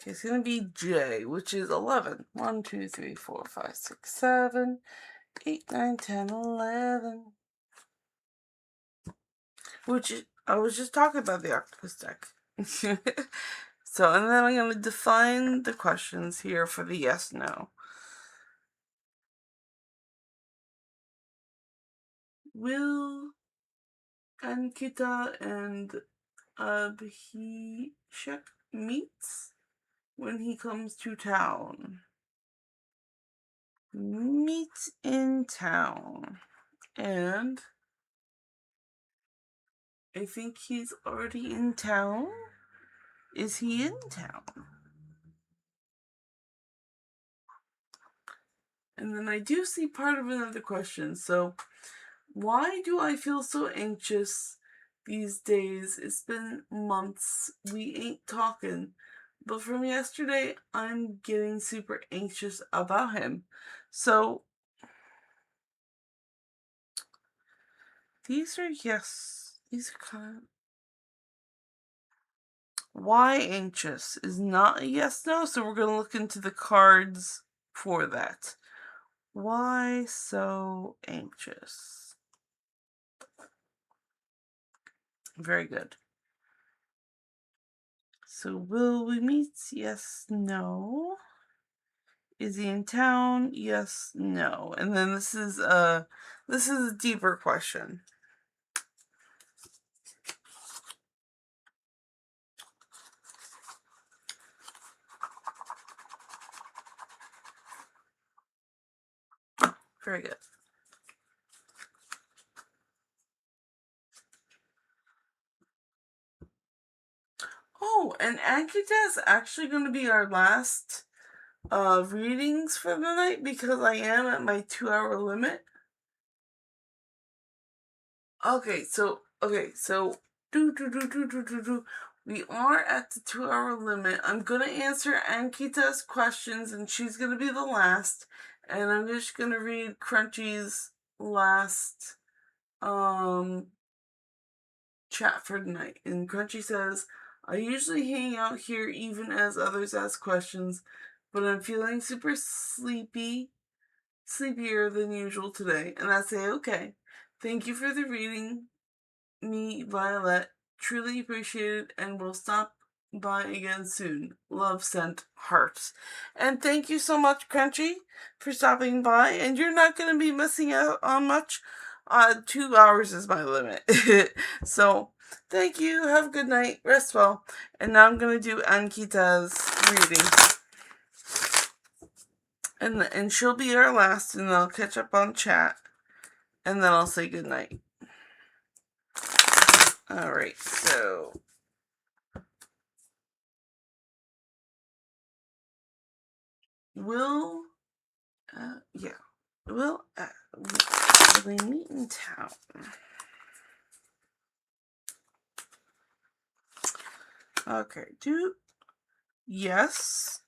Okay, it's going to be J, which is 11. 1, 2, 3, 4, 5, 6, 7, 8, 9, 10, 11. Which I was just talking about the octopus deck. So, and then I'm going to define the questions here for the yes/no. Will Ankita and Abhishek meet when he comes to town? Meet in town. And I think he's already in town. Is he in town? And then I do see part of another question. So, why do I feel so anxious these days? It's been months. We ain't talking. But from yesterday, I'm getting super anxious about him. So, these are yes. These are kind of... Why anxious is not a yes/no, so we're going to look into the cards for that. Why so anxious? Very good. So, will we meet? Yes, no. Is he in town? Yes, no. And then this is a deeper question. Very good. Oh, and Ankita is actually going to be our last readings for the night because I am at my 2-hour limit. Okay, so we are at the 2-hour limit. I'm gonna answer Ankita's questions, and she's gonna be the last. And I'm just gonna read Crunchy's last chat for tonight. And Crunchy says, I usually hang out here even as others ask questions, but I'm feeling super sleepier than usual today. And I say, okay, thank you for the reading, me, Violet. Truly appreciate it, and we'll stop by again soon. Love sent hearts. And thank you so much, Crunchy, for stopping by. And you're not going to be missing out on much. 2 hours is my limit. So, thank you. Have a good night. Rest well. And now I'm going to do Ankita's reading. And she'll be our last, and I'll catch up on chat. And then I'll say good night. Alright, so... Will we meet in town? Okay, yes.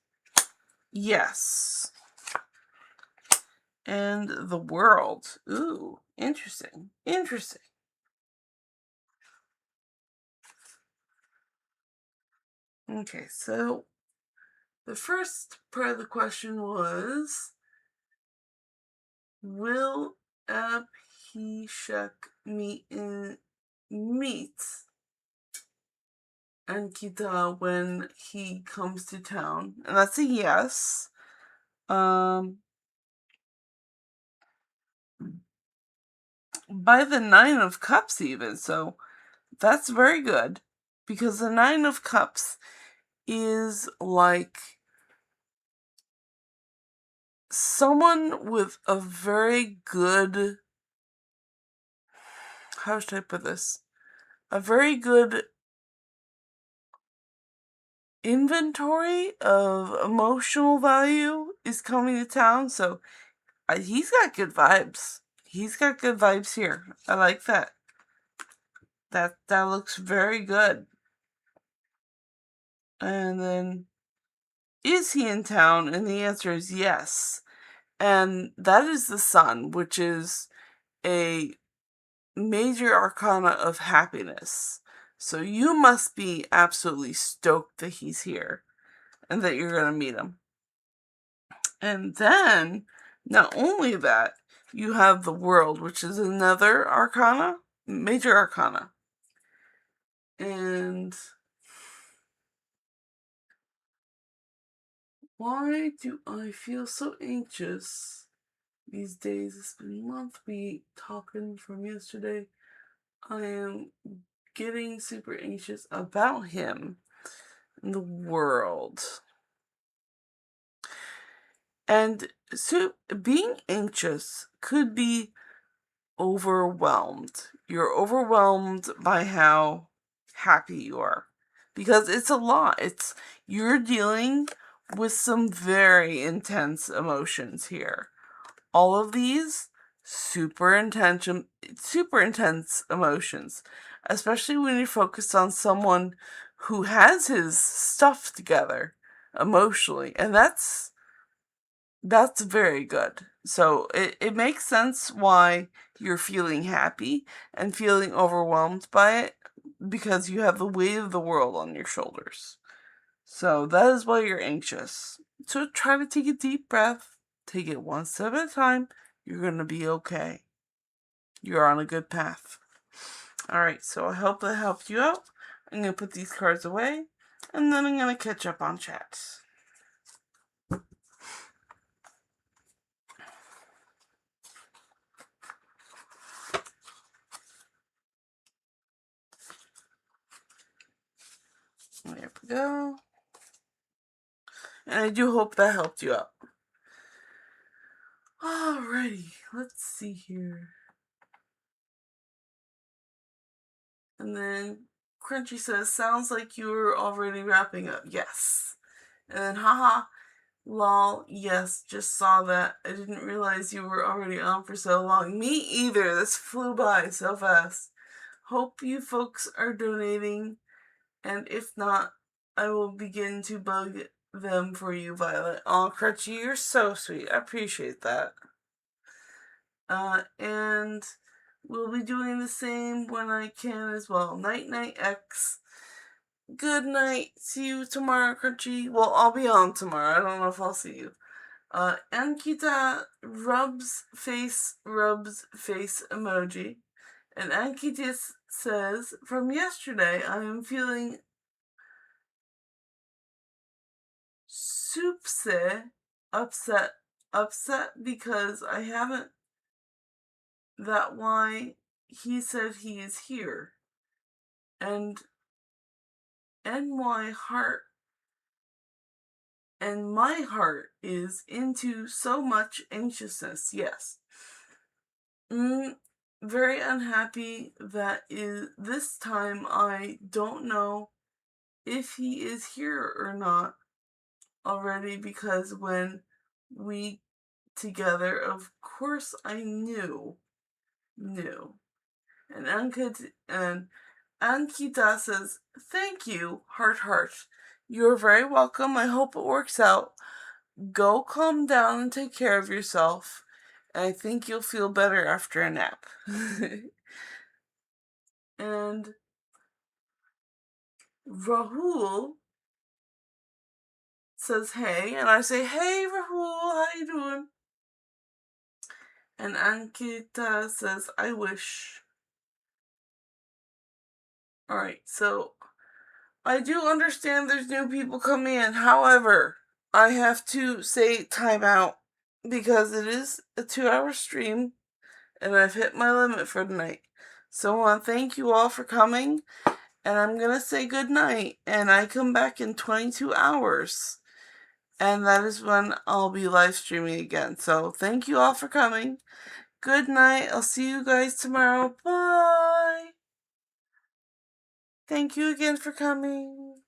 And the world. Ooh, interesting. Okay, so the first part of the question was, will Abhishek meet Ankita when he comes to town? And that's a yes. By the 9 of Cups even, so that's very good. Because the 9 of Cups is like someone with a very good, how should I put this? A very good inventory of emotional value is coming to town, so he's got good vibes. He's got good vibes here. I like that. That looks very good. And then, is he in town? And the answer is yes. And that is the Sun, which is a major arcana of happiness. So you must be absolutely stoked that he's here and that you're going to meet him. And then, not only that, you have the World, which is another arcana, major arcana. And why do I feel so anxious these days? It's been a month, we talking from yesterday. I am getting super anxious about him in the World. And so being anxious could be overwhelmed. You're overwhelmed by how happy you are. Because it's a lot. You're dealing with some very intense emotions here. All of these super intense emotions. Especially when you're focused on someone who has his stuff together emotionally. And that's very good. So it makes sense why you're feeling happy and feeling overwhelmed by it, because you have the weight of the world on your shoulders. So that is why you're anxious. So try to take a deep breath. Take it one step at a time. You're going to be okay. You're on a good path. Alright, so I hope that helped you out. I'm going to put these cards away, and then I'm going to catch up on chat. There we go. And I do hope that helped you out. Alrighty, let's see here. And then Crunchy says, sounds like you were already wrapping up. Yes. And then, haha, lol, yes, just saw that. I didn't realize you were already on for so long. Me either. This flew by so fast. Hope you folks are donating. And if not, I will begin to bug them for you, Violet. Aw, Crunchy, you're so sweet. I appreciate that. And we'll be doing the same when I can as well. Night Night X. Good night. See you tomorrow, Crunchy. Well, I'll be on tomorrow. I don't know if I'll see you. Ankita rubs face emoji. And Ankita says, from yesterday, I am feeling Soupse upset because I haven't. That why he said he is here. And my heart is into so much anxiousness. Yes. Very unhappy that this time I don't know if he is here or not already, because when we together, of course I knew. And Ankita says, thank you, heart. You're very welcome. I hope it works out. Go calm down and take care of yourself. And I think you'll feel better after a nap. And Rahul says, hey. And I say, hey, Rahul, how you doing? And Ankita says, I wish. Alright, so I do understand there's new people coming in. However, I have to say timeout because it is a 2-hour stream and I've hit my limit for tonight. So I want to thank you all for coming, and I'm going to say good night, and I come back in 22 hours. And that is when I'll be live streaming again. So thank you all for coming. Good night. I'll see you guys tomorrow. Bye. Thank you again for coming.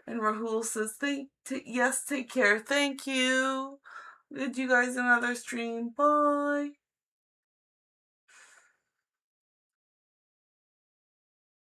And Rahul says, yes, take care. Thank you. Good, you guys, another stream. Bye.